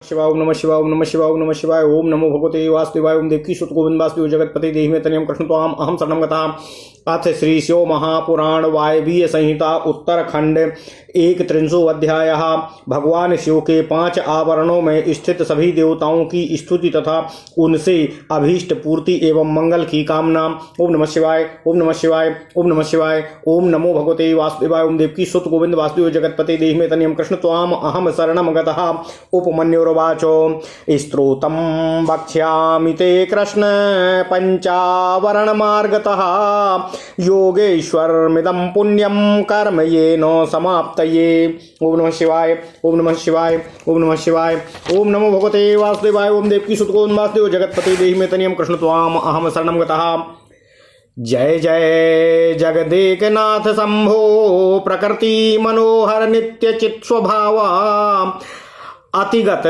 शिवाय ओम नमः शिवाय ओम नमः शिवाय ओम नमः शिवाय ओम नमो भगवते वासुदेवाय ओम देवकी सुत गोविंद वासुदेव जगतपति देहि में तनियम कृष्ण त्वाम अहम शरणम गता। अथ श्री शिव महापुराण वायवीय संहिता उत्तरखंड 1 अध्याय। भगवान शिव के 5 आवरणों में स्थित सभी देवताओं की स्तुति तथा उनसे अभीष्ट पूर्ति एवं मंगल की कामना। ओम नमः शिवाय ओम नमः शिवाय ओम नमः शिवाय ओम नमो भगवते वासुदेवाय ओम देवकी सुत गोविंद वासुदेव जगतपति देहि में तनियम कृष्ण त्वाम अहम शरणम गतः। उपमन्युर्वाचो स्तोत्रं वक्ष्यामि ते कृष्ण पंचावरणमार्गतः योगेश्वरमिदं पुण्यं कर्म येन समाप्तये। ओम नमः शिवाय ओम नमः शिवाय ओम नमः शिवाय ओम नमो भगवते वासुदेवाय ओम देवकी सुत गोविंद वासुदेव जगतपति देहि में तनियं कृष्ण त्वाम अहम शरणं गतः। जय जय जगदेकनाथ शंभो प्रकृति मनोहर नित्य चित स्वभावा अतिगत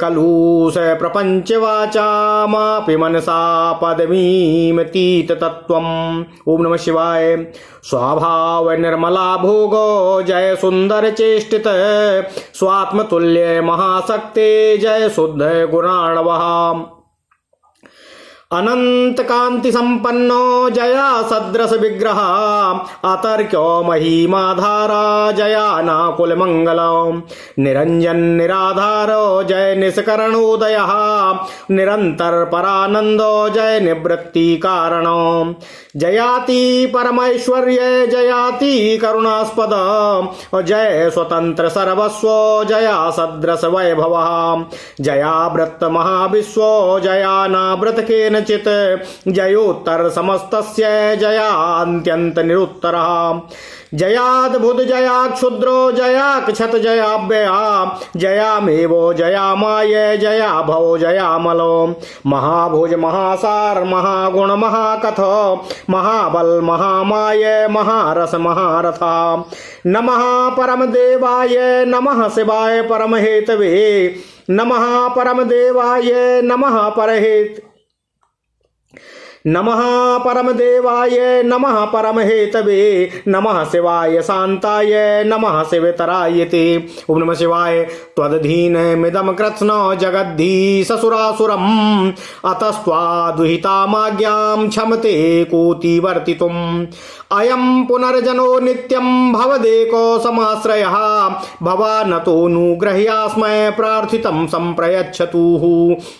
कलुष प्रपंच वाचा मापि मनसा पदमीमतीत तत्वम्। ओम नमः शिवाय स्वभाव निर्मला भोगो जय सुंदर चेष्टित स्वात्मतुल्य महाशक्ते जय शुद्ध गुणाणवः अनंत कांति संपन्नो जया सदृश विग्रह अतर्क्यो महिमाधारा जया नाकुल मंगल निरंजन निराधारो जय निष्करणोदय निरंतर परानंदो जय निवृत्ति कारणो जयाति परमैश्वर्य जयाति करुणास्पद जय स्वतंत्र सर्वस्व जया सदृश वैभव जया व्रत महाविश्व जया नाव्रत केन चित जयोत्तर समस्तस्य जयान्त्यंत निरुत्तरः जयाद्भुत जया क्षुद्रो जया क्षत जयाव्यया जयामेवो जयामाय जया भव जयामलो महाभुज महासार महागुण महाकथ महाबल महामाय महारस महारथा नमः परम देवाय नमः शिवाय परम हेतवे नमः परम देवाय नमः परहेत नमः परम देवाय नमः परम हेतवे नमः शिवाय शांताय नमः शिवतरायते। ओम नमः शिवाय त्वदधीन मिदम कृत्स्न जगद्धि ससुरासुरम् अतस्त्वादुहितामाज्ञां क्षमते कोतिवर्तितुम् अयं पुनर्जनो नित्यं भवदेको समाश्रयः भवानतोऽनुगृह्यास्मै प्रार्थितं सम्प्रयच्छतुः।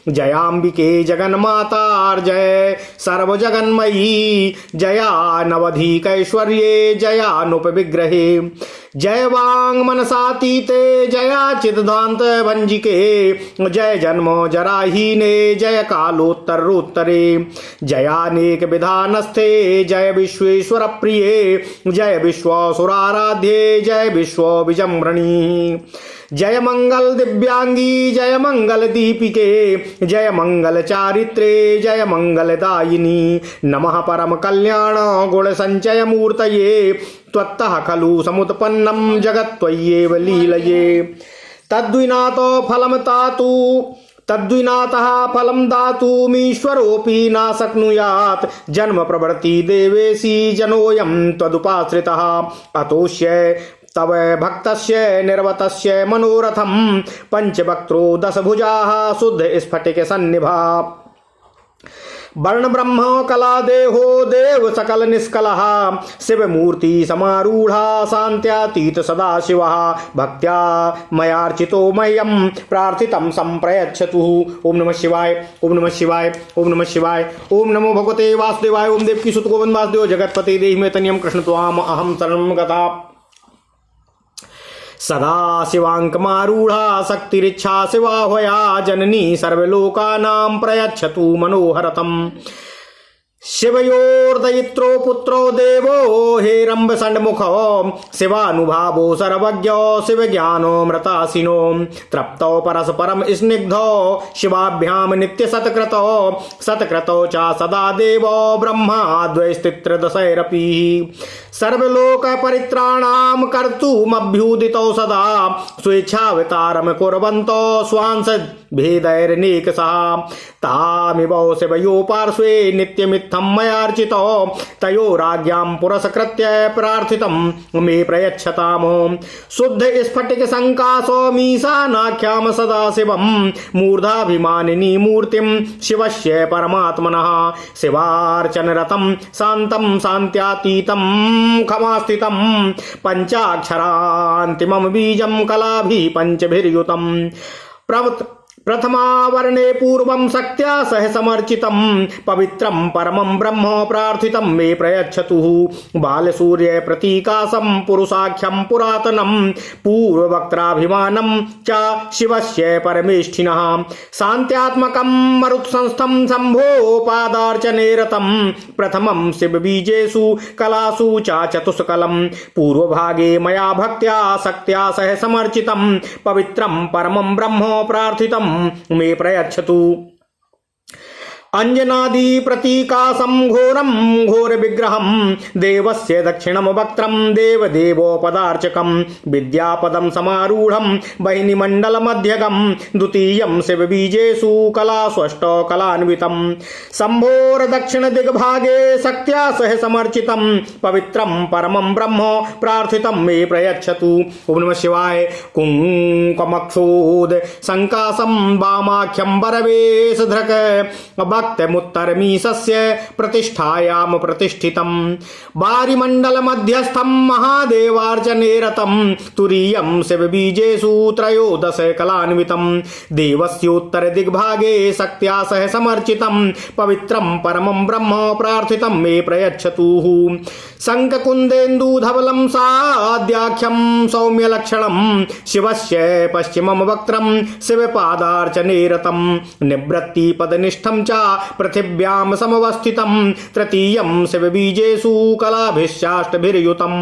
जयाम्बिके जगन्मातार्जय सर्वजगन्मयी जया नवधिकैश्वर्ये जयानुपविग्रहे जय वांग मनसातीते जया चिदांत भंजिके जय जन्म जराहीने जय कालोत्तरोत्तरे जयानेक विधानस्थे जय विश्वेश्वर प्रिये जय विश्वासुराराध्ये जय विश्व विजम्रणी जय मंगल दिव्यांगी जय मंगल दीपिके जय मंगल चारित्रे जय मंगल दायिनी नमः परम कल्याण गुण संचय मूर्तये त्वत्तः खलु समुत्पन्नं जगत्त्वय्येव लीलये तद्विनातो फलं तातु तद्विनातः फलं दातुमीश्वरोऽपि न शक्नुयात् जन्म प्रवृत्ति देवेशी जनोऽयं त्वदुपाश्रितः अतोष्य तव भक्तस्य निर्वतस्य मनोरथं पंचवक्त्रो 10 भुजाः शुद्ध स्फटिक सन्निभा वर्ण ब्रह्म कला देहो देव सकल निष्कलः शिव मूर्ति समारूढ़ा शांत्यातीत सदा शिवः भक्त्या मयार्चितो मह्यं प्रार्थितं संप्रयच्छतुः। ओम नमः शिवाय ओम नमः शिवाय ओम नमः शिवाय ओम नमो भगवते वासुदेवाय ओम देवकी सुत गोविंद वासुदेव जगतपति देहि में तनियं कृष्ण त्वाम अहम शरणं गता। सदा शिवांकमारूढ़ा शक्तिरिच्छा शिवा होया जननी सर्वलोकानां प्रयच्छतु मनोहरतम् शिवयोर्दयित्रो पुत्रो देवो हेरंब षण्मुखो शिवानुभावो सर्वज्ञो शिवज्ञानोऽमृतासीनो तृप्तो परस्परं स्निग्धो शिवाभ्यां नित्य सत्कृतो च सदा देवो ब्रह्माद्वैस्तित्रदशैरपि सर्वलोक परित्राणां कर्तुमभ्युदितो सदा स्वेच्छावतारं कुर्वन्तो स्वांस भेदैर्नेकशः तामिवो शिवयो पार्श्वे नित्यमित्र तीर्थम मयार्चितो तयोराज्ञां पुरस्कृत्य प्रार्थितं मे प्रयच्छताम। शुद्ध स्फटिक संकाशो मीशानाख्यां सदाशिवं मूर्धाभिमानिनी मूर्तिं शिवस्य परमात्मनः शिवार्चनरतं शान्तं शान्त्यातीतं खमास्थितं पंचाक्षरान्तिमं बीजं कलाभिः पंचभिर्युतं प्रथमावर्णे पूर्वं शक्त्या सह समर्चितं पवित्रं परमं ब्रह्म प्रार्थितं मे प्रयच्छतु। बालसूर्य प्रतीकासं पुरुषाख्यं पुरातनं पूर्ववक्त्राभिमानं च शिवस्य परमेष्ठिनः शान्त्यात्मकं मरुत्संस्थं शम्भोपादार्चने रतं प्रथमं शिवबीजेषु कलासु च चतुष्कलं पूर्वभागे मया भक्त्या शक्त्या सह समर्चितं पवित्रं परमं ब्रह्म प्रार्थितं मे प्रयच्छतु। अंजनादि प्रतीकासं घोरं घोर विग्रहं देवस्य दक्षिणं वक्त्रं देवदेवोपदार्चकं विद्यापदं समारूढ़ं बहिनीमण्डलमध्यगं द्वितीयं शिवबीजेषु कलास्वष्टौ कलान्वितं शम्भोर दक्षिण दिग्भागे शक्त्या सह समर्चितं पवित्रं परमं ब्रह्म प्रार्थितं मे प्रयच्छतु। ओम नमः शिवाय। कुंकुमक्षोद संकासं वामाख्यं वरवेशधृक भक्तमुत्तरमीशस्य प्रतिष्ठायां प्रतिष्ठितं वारिमण्डल मध्यस्थं महादेवार्चने रतं तुरीयं शिवबीजेषु त्रयोदश कलान्वितं देवस्योत्तर दिग्भागे शक्त्या सह समर्चितं पवित्रं परमं ब्रह्म प्रार्थितं मे प्रयच्छतु। शङ्खकुन्देन्दुधवलं साद्याख्यं सौम्यलक्षणं शिवस्य पश्चिमं वक्त्रं शिवपादार्चने रतं निवृत्तिपदनिष्ठं च पृथिव्यां समवस्थितं तृतीयं शिवबीजेषु कलाभिश्चाष्टभिर्युतं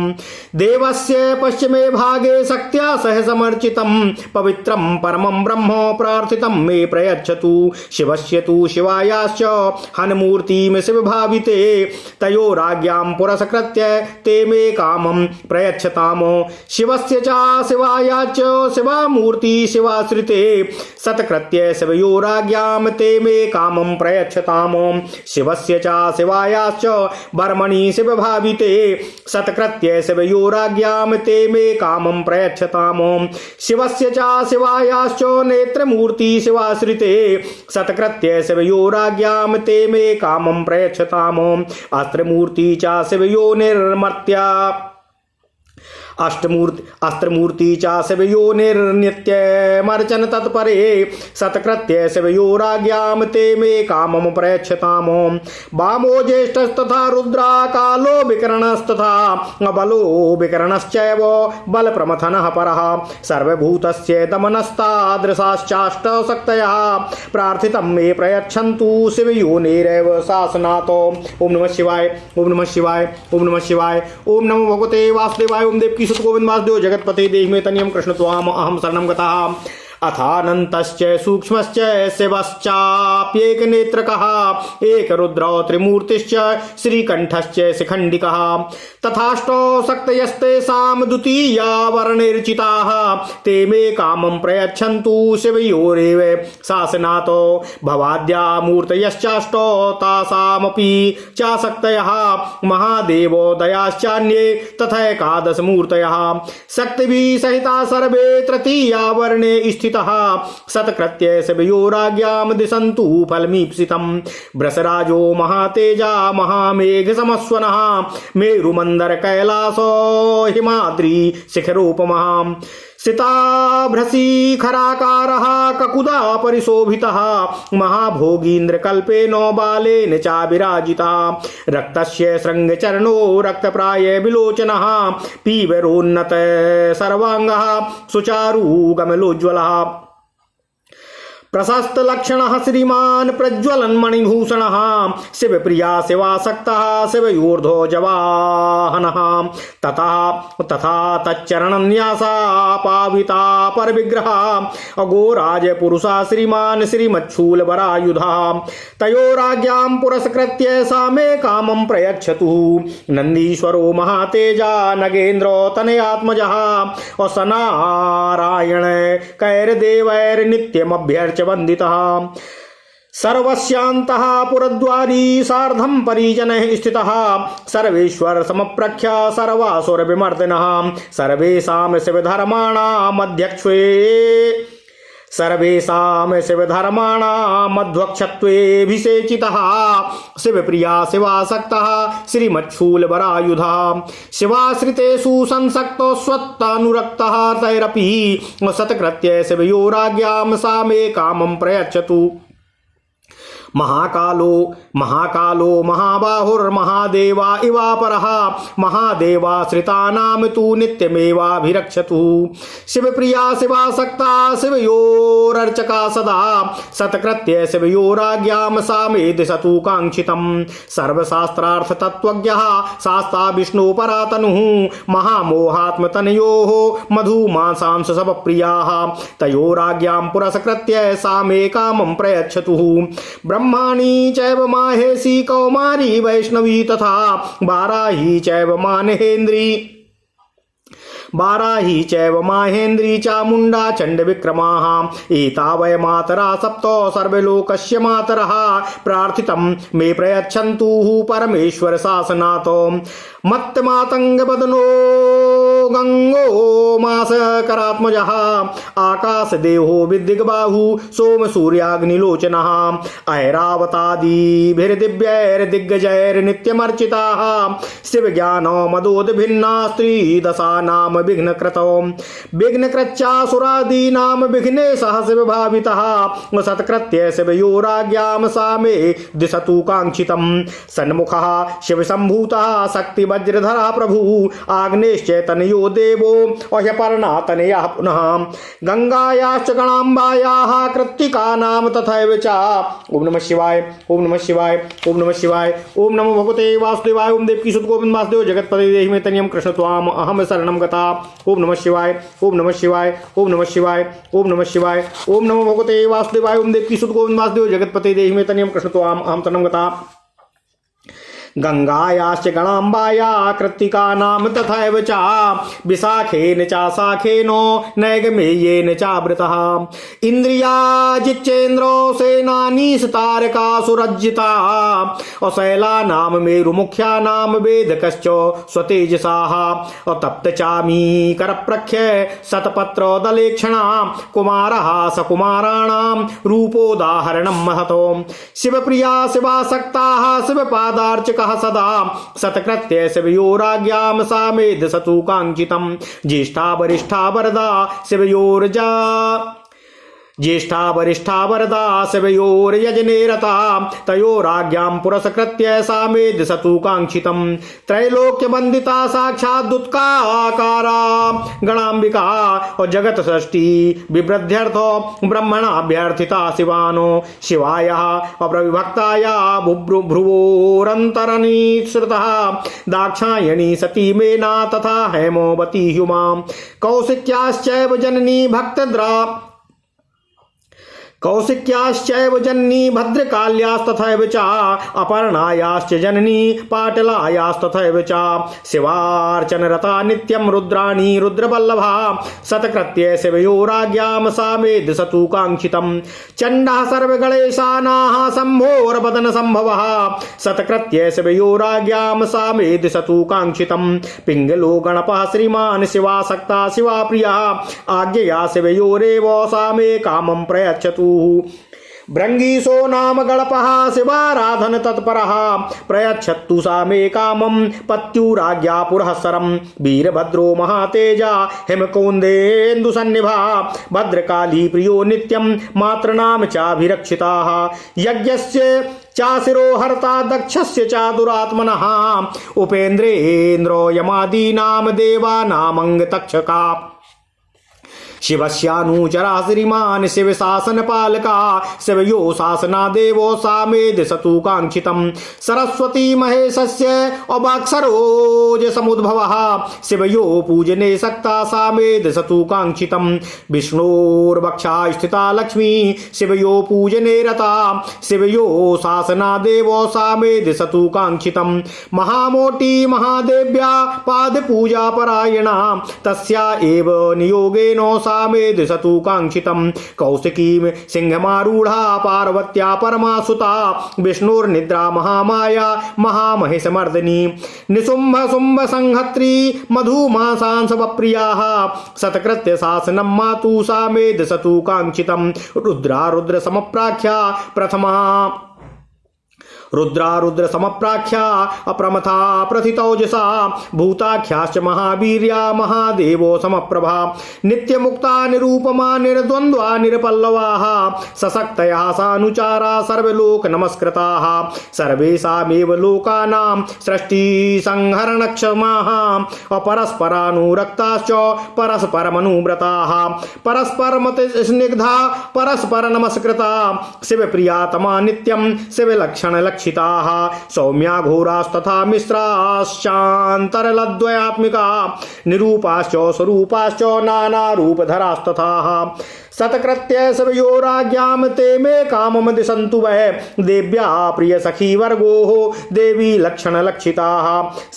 देवस्य पश्चिमे भागे शक्त्या सह समर्चितं पवित्रं परमं ब्रह्म प्रार्थितं मे प्रयच्छतु। शिवस्य तु शिवायाश्च हनमूर्तिं शिवभाविते तयोराज्ञां पुरस्कृत्य ते मे कामं प्रयच्छताम। शिवस्य च शिवायाश्च शिवामूर्ति शिवाश्रिते सत्कृत्य शिवयोराज्ञां ते मे कामं प्रयच्छताम। शिवस्य च शिवायाश्च वर्मणि शिवभाविते सत्कृत्य शिवयोराज्ञां ते मे कामं प्रयच्छताम। शिवस्य च शिवायाश्च नेत्रमूर्ति शिवाश्रिते सत्कृत्य शिवयोराज्ञां ते मे कामं प्रयच्छताम। अस्त्रमूर्ति च शिवयोनिर्मर्त्या अस्त्रमूर्ति च शिवयोनिर्नित्यमर्चन तत्परे सत्कृत्य शिवयोराज्ञां ते मे कामं प्रयच्छताम। वामो ज्येष्ठस्तथा रुद्रा कालो विकरणस्तथा बलो विकरणश्चैव बलप्रमथनः परः सर्वभूतस्य दमनस्तादृशाश्चाष्टौ शक्तयः प्रार्थितं मे प्रयच्छन्तु शिवयोनिरेव शासनात्। ओम नमः शिवाय। ओम नमः शिवाय। ओम नमः शिवाय। ओम नमो भगवते वासुदेवाय। ओम देवकी सुत गोविंद वासुदेव जगतपते देहि मे तनियं कृष्ण त्वाम अहम शरणं गतः। अथानन्तश्च सूक्ष्मश्च शिवश्चाप्येकनेत्रकः एकरुद्रौ त्रिमूर्तिश्च श्रीकण्ठश्च शिखण्डिकः तथाष्टौ शक्तयस्तेषां द्वितीया वर्णैर्चिताः ते मे कामं प्रयच्छन्तु शिवयोरेव शासनात्। भवाद्या मूर्तयश्चाष्टौ तासामपि च शक्तयः महादेवो दयाश्चान्ये तथैकादश मूर्तयः शक्तिभिः सहिता सर्वे तृतीया वर्णे स्थिताः सत्कृत्य शिवयोराज्ञां दिशन्तु फलमीप्सितं। वृषराजो महातेजा महामेघ समस्वनः मेरुमन्दर कैलासो हिमाद्रि शिखरोपमः सिताभ्रशिखराकारः ककुदा परिशोभितः महाभोगीन्द्रकल्पेन बालेन चाविराजितः रक्तस्य शृङ्गचरणो रक्तप्राय विलोचनः पीवरोन्नत सर्वाङ्गः सुचारुगमलोज्ज्वलः प्रशस्त लक्षणः श्रीमान् प्रज्वलन मणिभूषणः शिवप्रिया शिवासक्तः शिवयोर्ध्वो जवाहनः तथा तच्चरणन्यासा पाविता परविग्रहा अघोराज पुरुषा श्रीमान् श्रीमच्छूलवरायुधः तयोराज्ञां पुरस्कृत्य सा मे कामं प्रयच्छतु। नन्दीश्वरो महातेजा नगेन्द्रो तनयात्मजः असनारायण कैर्देवैर्नित्यमभ्यर्च्य वन्दितः सर्वस्यान्तः पुरद्वारी सार्धं परिजनैः स्थितः सर्वेश्वर समप्रख्य सर्वासुरविमर्दिनः सर्वेषां शिवधर्माणामध्यक्षत्वेऽभिषेचितः शिवप्रिया शिवासक्तः श्रीमच्छूलवरायुधः शिवाश्रितेषु संसक्तो स्वत्तानुरक्तः तैरपि सत्कृत्य शिवयोराज्ञां सा मे कामं प्रयच्छतु। महाकालो महाबाहुर्महादेवा इवापरः महादेवाश्रितानां तु नित्यमेवाभिरक्षतु। शिवप्रिया शिवासक्ता शिवयोरर्चका सदा सत्कृत्य शिवयोराज्ञां सा मे दिशतु काङ्क्षितं। सर्वशास्त्रार्थतत्त्वज्ञः शास्ता विष्णुपरातनुः महामोहात्मतनयोः मधुमांसांश शवप्रियाः तयोराज्ञां पुरस्कृत्य सा मे कामं प्रयच्छतु। ब्रह्माणी चैव माहेशी कौमारी वैष्णवी तथा बाराही चैव माहेन्द्री चामुण्डा चण्डविक्रमाः एतावय मातरा सप्तो सर्वलोकस्य मातरः प्रार्थितं मे प्रयच्छन्तु परमेश्वर शासनात्। मत्तमातङ्गवदनो गंगो मासकरात्मजः आकाशदेहो विदिग्बाहु सोमसूर्याग्निलोचनः ऐरावतादिभिर्दिव्यैर्दिग्गजैर्नित्यमर्चिताः शिवज्ञानो मदोद्भिन्ना स्त्रीदशानाम विघ्नकृतौ विघ्नकृत्यासुरादीनां विघ्नेशः शिवभावितः सत्कृत्य शिवयोराज्ञां सा मे दिशतु काङ्क्षितं। सन्मुखः शिवसम्भूतः शक्तिवज्रधरः प्रभुः आग्नेश्चैतन्यो देवो ह्यपर्णातनयः पुनः गंगायाश्च गणाम्बायाः कृत्तिकानां तथैव च। ओम नमः शिवाय ओम नमः शिवाय ओम नमः शिवाय ओम नमो भगवते वासुदेवाय ओम देवकी सुत गोविंद वासुदेव जगतपते देहि मे तनियं कृष्ण त्वाम अहम शरणं गता। ओम नमः शिवाय ओम नमः शिवाय ओम नमः शिवाय ओम नमः शिवाय ओम नमो भगवते वासुदेवाय ओम देवकी सुत गोविंद वासुदेव जगतपते देहि मे तनियं कृष्ण त्वाम अहम शरणं गता। गंगायाश्च गणाम्बाया कृत्तिकानां तथैव च विशाखेन च शाखेनो नैगमेयेन चावृतः इन्द्रियाजिच्चेन्द्रो सेनानीशतारकासुरज्जिता अशैलानां मेरुमुख्यानां वेदकश्च स्वतेजसाः तप्तचामीकरप्रख्य शतपत्रदलेक्षणा कुमारः सकुमाराणां रूपोदाहरणं महतो शिवप्रिया शिवासक्ताः शिवपादार्चक सदा सत्कृत्य शिवयोराज्ञां सा मे दिशतु काङ्क्षितं। ज्येष्ठा वरिष्ठा वरदा शिवयोर्यजने रता तयोराज्ञां पुरस्कृत्य सा मे दिशतु काङ्क्षितं। त्रैलोक्यवन्दिता साक्षादुत्काकारा गणाम्बिका और जगत षष्ठी विवृद्ध्यर्थो ब्रह्मणाभ्यर्थिता शिवानो शिवायः अप्रविभक्ताया भ्रुवोरन्तरनिःसृतः दाक्षायणी सती मेना तथा हेमोवती ह्युमा कौशिक्याश्चैव जननी कौशिक्याश्चैव जननी भद्रकाल्यास्तथैव च अपर्णायाश्च जननी पाटलायास्तथैव च शिवार्चनरता नित्यं रुद्राणी रुद्रवल्लभा सत्कृत्य शिवयोराज्ञां सा मे दिशतु काङ्क्षितं। चण्डः सर्वगणेशानाः शम्भोर्वदनसम्भवः सत्कृत्य शिवयोराज्ञां सा मे दिशतु काङ्क्षितं। पिङ्गलो गणपः श्रीमान् शिवासक्ता शिवाप्रियः आज्ञया शिवयोरेव सा मे कामं प्रयच्छतु। भृंगीशो नाम गणपः शिवाराधन तत्परः प्रयच्छत्तु सा मे कामं पत्युराज्ञा पुरःसरं। वीरभद्रो महातेजा हिमकौन्देन्दुसन्निभा भद्रकाली प्रियो नित्यं मातृनाम चाभिरक्षिताः यज्ञस्य चाशिरो हर्ता दक्षस्य च दुरात्मनः उपेन्द्रेन्द्रो यमादीनां देवानामङ्गतक्षका शिवस्यानुचरा श्रीमान् शिव शासन पालका शिवयो शासना देवो सा मे दिशतु काङ्क्षितं। सरस्वती महेशस्य अवाक्षरोज समुद्भवः शिवयो पूजने सक्ता सा मे दिशतु काङ्क्षितं। विष्णोर्वक्षा स्थिता लक्ष्मी शिवयो पूजने रता शिवयो शासना देवो सा मे दिशतु काङ्क्षितं। महामोटी महादेव्या पादपूजा परायणा तस्या एव नियोगेन सा सा मे दिशतु कांक्षितम् कौशिकीं सिंहमारूढ़ा पार्वत्या परमासुता विष्णुर्निद्रा महामाया महामहिषमर्दिनी निशुम्भ शुम्भ संहत्री मधुमासांसवप्रियाः सत्कृत्य शासनं मातु सा मे दिशतु कांक्षितम् रुद्रा रुद्र समप्राख्या प्रथमा रुद्रा रुद्र समप्राख्या अप्रमथा प्रथितौजसा भूताख्याश्च महावीर्या महादेवो समप्रभा नित्यमुक्ता निरूपमा निर्द्वन्द्वा निरपल्लवाः सशक्तयः सानुचारा सर्वलोक नमस्कृताः सर्वेषामेव लोकानां सृष्टि संहरणक्षमाः अपरस्परानुरक्ताश्च परस्परमनुव्रताः परस्परमतिस्निग्धा परस्पर नमस्कृता शिवप्रियातमा नित्यं शिवलक्षण सौम्या घोरास्तथा मिश्राश्चान्तरलद्वयात्मिका निरूपाश्च स्वरूपाश्च नानारूपधरास्तथा सत्कृत्य शिवयोराज्ञां ते मे कामं दिशन्तु वै देव्या प्रिय सखी वर्गो देवी लक्षण लक्षिताः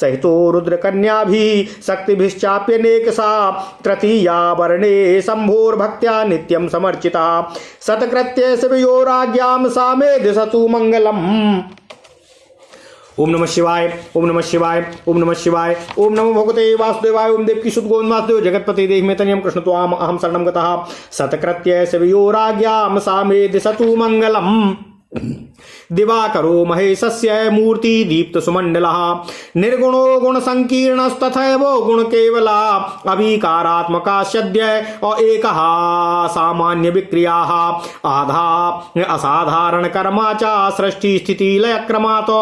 सहितो रुद्रकन्याभिः शक्तिभिश्चाप्यनेकसा तृतीया वर्णे शम्भोर्भक्त्या नित्यं समर्चिता सत्कृत्य शिवयोराज्ञां सा मे दिशतु मंगलम्। ओम नमः शिवाय ओम नमः शिवाय ओम नमः शिवाय ओम नमो भगवते वासुदेवाय ओम देवकी सुत गोविंद वासुदेव जगतपति देहि मे तनियं कृष्ण त्वाम अहं शरणं गतः सत्कृत्य शिवयोराज्ञां सा मे दिशतु मंगलम्। दिवाकरो महेशस्य मूर्ति दीप्त सुमंडलः निर्गुणो गुण संकीर्णस्तथैव गुण केवला अभिकारात्मका सद्य एकः सामान्य विक्रियाः आधा असाधारण कर्मा च सृष्टि स्थिति लय क्रमात्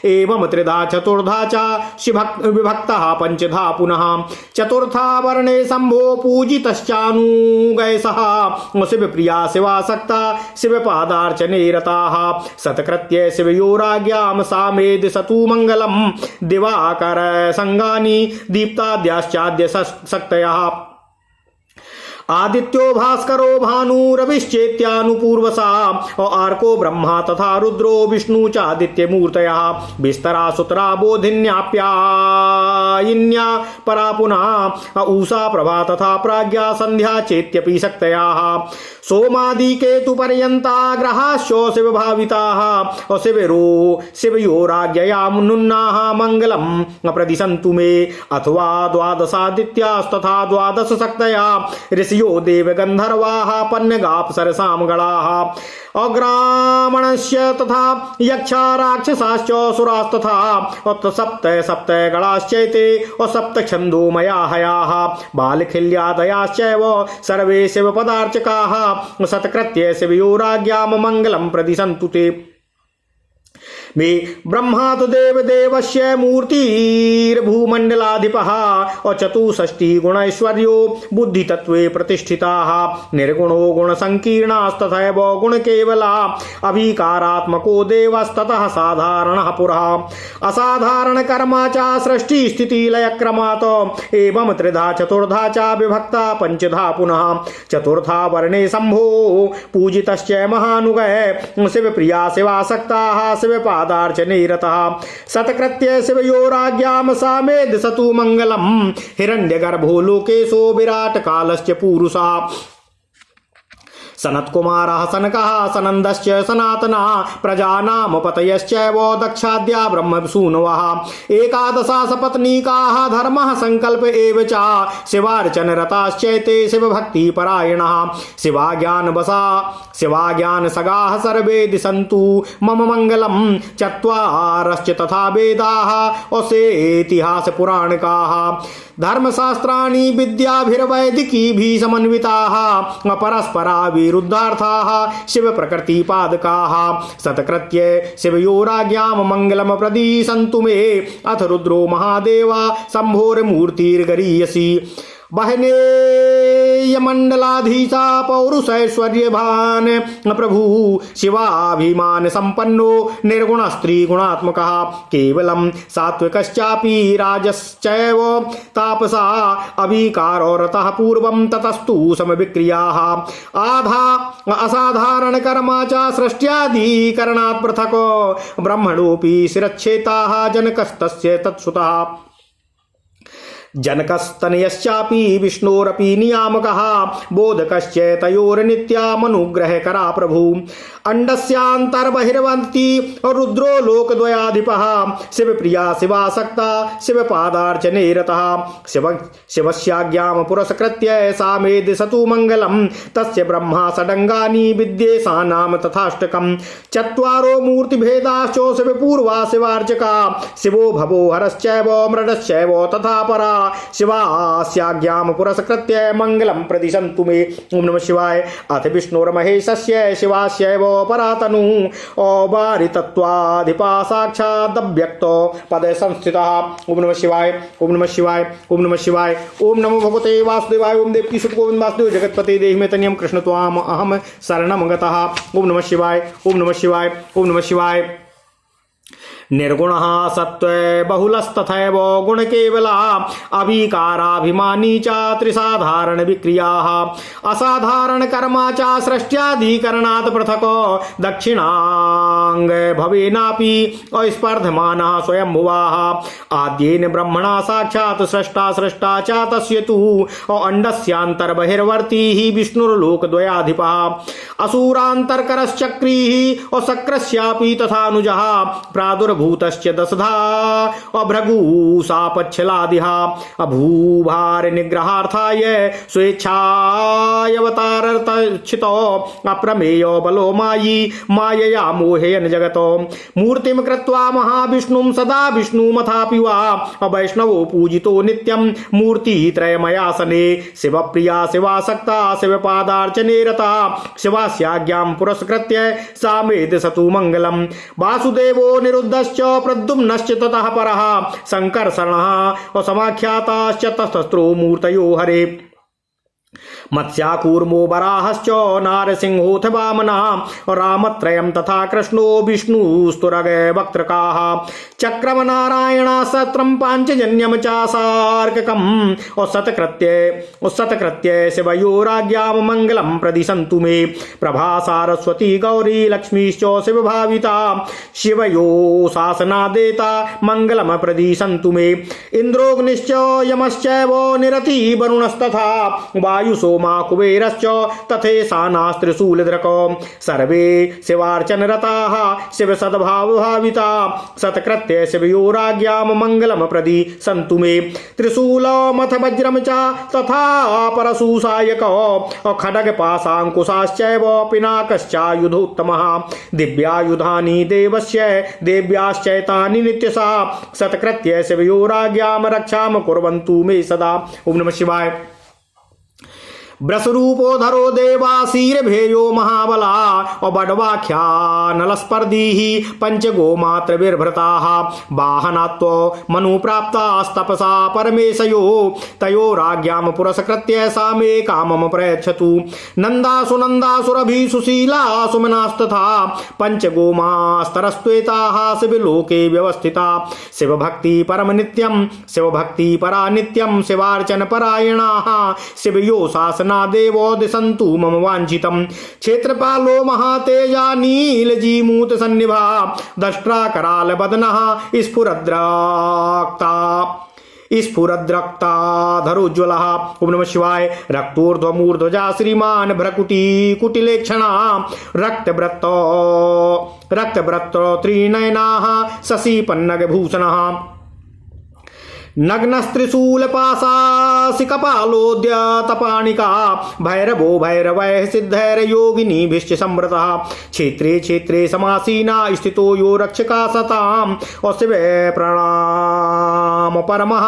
एवं त्रिधा चतुर्धा च विभक्तः पंचधा पुनः चतुर्था वर्णे शंभो पूजितश्चानुगैसः शिवप्रिया शिवासक्ता शिवपादार्चने रताः सत्कृत्य शिवयोराज्ञां सा मे दिशतु मंगलम्। दिवाकर संगानि दीप्ताद्याश्चाद्य शक्तयः आदित्यो भास्करो भानुरविश्चेत्यानुपूर्वसा आर्को ब्रह्मा तथा रुद्रो विष्णु चादित्य मूर्तयः विस्तरा सुतरा बोधिन्याप्यायिन्या परा पुनः उषा प्रभा तथा प्राज्ञा संध्या चेत्यपि शक्तयाः सोमादि केतु पर्यन्ता ग्रहाश्च शिव भाविताः शिवयोराज्ञया नुन्नाः मंगलम् प्रदिशन्तु मे अथवा द्वादशादित्यास्तथा द्वादश शक्तया ऋषियो देव गंधर्वाः पन्नगाप्सरसां गणाः अग्रामणस्य तथा यक्षा राक्षसाश्च सुरास्तथा सप्त सप्त गणाश्चैते सप्त छन्दोमया हयाः बालखिल्यादयाश्चैव सर्वे शिवपदार्चकाः सत्कृत्य शिवयोराज्ञां मंगलं प्रदिशन्तु ते मे ब्रह्मा तो देवदेवस्य मूर्तिर्भूमंडलाधिपः और चतुष्षष्टि गुणैश्वर्यो बुद्धि तत्वे प्रतिष्ठिताः निर्गुणो गुण संकीर्णास्तथैव गुण केवला अभिकारात्मको देवस्ततः साधारणः पुरः असाधारण कर्मा च सृष्टि स्थिति लय क्रमात् एवं त्रिधा चतुर्धा च विभक्ता पंचधा पुनः चतुर्था वर्णे शंभो पूजितश्च महानुगः शिवप्रिया शिवासक्ताः शिवपा पादार्चने रतः सत्कृत्य शिवयोराज्ञां सा मे दिशतु मंगलम्। हिरण्यगर्भो लोकेशो विराट कालश्च पूरुषा सनत्कुमारः सनकः सनन्दश्च सनातनः प्रजानां पतयश्चैव दक्षाद्या ब्रह्मसूनवः एकादशा सपत्नीकाः धर्मः संकल्प एव च शिवार्चनरताश्चैते शिवभक्तिपरायणः शिवाज्ञानसगाः सर्वे दिशन्तु मम मंगलम्। चत्वारश्च तथा वेदाः इतिहासपुराणकाः धर्मशास्त्राणि विद्याभिर्वैदिकीभिः समन्विताः परस्परा विरुद्धार्थाः शिव प्रकृति पादकाः सत्कृत्य शिवयोराज्ञां मंगलम प्रदिशन्तु मे अथ रुद्रो महादेवा शम्भोर्मूर्तिर्गरीयसी बहनेयमण्डलाधीशा पौरुषैश्वर्यभान प्रभु शिवाभिमान संपन्नो निर्गुण स्त्री गुणात्मकः केवलं सात्विकश्चापि राजश्चैव तापसा अभिकारो रतः पूर्वं ततस्तु समविक्रियाः आधा असाधारण कर्मा च सृष्ट्यादिकरणात् पृथक् ब्रह्मणोऽपि शिरच्छेताः जनकस्तस्य तत्सुतः जनकस्तनयश्चापि विष्णोरपि नियामकः बोधकश्चैतयोर्नित्यामनुग्रहकरा प्रभु अंडस्यांतर्बहिर्वन्ति रुद्रो लोकद्वयाधिपः शिवप्रिया शिवासक्ता शिवपादार्चने रतः शिवस्याज्ञां पुरस्कृत्य सा मे दिशतु मङ्गलं तस्य ब्रह्मा षडङ्गानि विद्येषा नाम तथाष्टकम् चत्वारो मूर्तिभेदाश्चो शिवपूर्वा शिवार्चका शिवो भवो हरश्चैव मृडश्चैव तथा परा शिवास्याज्ञां पुरस्कृत्य मङ्गलं प्रदिशन्तु मे ओम नमः शिवाय अथ विष्णुर्महेशस्य शिवास्यैव परातनु औबारितत्वाधिपा साक्षादव्यक्तो पदे संस्थितः ओम नमः शिवाय ओम नमः शिवाय ओम नमः शिवाय ओम नमो भगवते वासुदेवाय ओम देवकी सुत गोविंद वासुदेव जगतपते देहि मे तनियम कृष्ण त्वाम अहम शरणं गतः ओम नमः शिवाय ओम नमः शिवाय ओम नमः शिवाय निर्गुणः सत्त्वे बहुलस्तथैव गुणकेवला अविकाराभिमानी च त्रिसाधारण विक्रियाः असाधारण कर्मा च सृष्ट्याधिकरणात् पृथक् दक्षिणांग भवेनापि अस्पर्धमानः स्वयंभुवाः आद्येन ब्रह्मणा साक्षात् सृष्टा सृष्टा च तस्य तु अंडस्यान्तर्बहिर्वर्ती विष्णुर्लोकद्वयाधिपः असुरान्तर्करश्चक्रीः शक्रस्यापि तथानुजः प्रादुर्भूतश्च दशधा अभृगुसापच्छलादिः अभूभार निग्रहार्थाय स्वेच्छायवतारर्तच्छितो अप्रमेयो बलो मायी मायया मोहयन् जगतो मूर्तिं कृत्वा महाविष्णुं सदा विष्णुमथापि वा वैष्णवो पूजितो नित्यं मूर्तित्रयमयासने शिवप्रिया शिवासक्ता शिवपादार्चने रता शिवास्याज्ञां पुरस्कृत्य सा मे दिशतु मङ्गलं वासुदेवो निरुद्धश्च प्रद्युम्नश्च ततः परः संकर्षणः समाख्याताश्च ततस्त्रो मूर्तयो हरे मत्स्याकूर्मो वराहश्च नारसिंहोऽथ वामनः रामत्रयं तथा कृष्णो विष्णुस्तुरग वक्त्रकाः चक्रम नारायणास्त्रं पाञ्चजन्यं चासार्ककम् सतकृत्य शिवयोराज्ञां मङ्गलं प्रदिशन्तु मे प्रभा सारस्वती गौरी लक्ष्मीश्च शिवभाविता शिवयो शासनादेता मङ्गलं प्रदिशन्तु मे इन्द्रोऽग्निश्च यमश्चैव निरति वरुणस्तथा वायुसोमा कुबेरश्च तथेशानास्त्रिशूलधृक सर्वे शिवार्चनरताः शिवसद्भावभाविता सत्कृत्य शिवयोराज्ञां मङ्गलं प्रदिशन्तु मे त्रिशूलमथ वज्रं च तथा परशुसायकः खड्गपाशाङ्कुशाश्चैव पिनाकश्चायुधोत्तमः दिव्यायुधानि देवस्य देव्याश्चैतानि नित्यशा सत्कृत्य शिवयोराज्ञां रक्षां कुर्वन्तु मे सदा ओम नमः शिवाय ब्रसरूपोधरो देवासीरभेयो महाबला बडवाख्यानलस्पर्धीः पंचगोमात्रविर्भृताः वाहनात्व मनुप्राप्तास्तपसा परमेशयो तयोराज्ञां पुरस्कृत्य सा मे कामं प्रयच्छतु नन्दासुनन्दासुरभिः सुशीलासुमनास्तथा पंचगोमास्तरस्त्वेताः शिवलोके व्यवस्थिता शिवभक्ति परमनित्यं शिवभक्ति परा नित्यं शिवार्चन परायणाः शिवयो शासना देवो दिशन्तु मम वाञ्छितं क्षेत्रपालो महातेजा नीलजीमूत सन्निभा दष्ट्रा कराल बदनः स्फुरद्रक्ताधरोज्ज्वलः ओम नमः शिवाय रक्तोर्ध्वमूर्ध्वजा श्रीमान् भ्रकुटी कुटिलेक्षणा रक्तव्रत त्रिनयनाः शशिपन्नगभूषणः नग्नस्त्रिशूलपाशासिकपालोद्यतपाणिका भैरवो भैरवैः सिद्धैर्योगिनीभिश्च संवृतः क्षेत्रे क्षेत्रे समासीना स्थितो यो रक्षका सताम् शिव प्रणाम परमः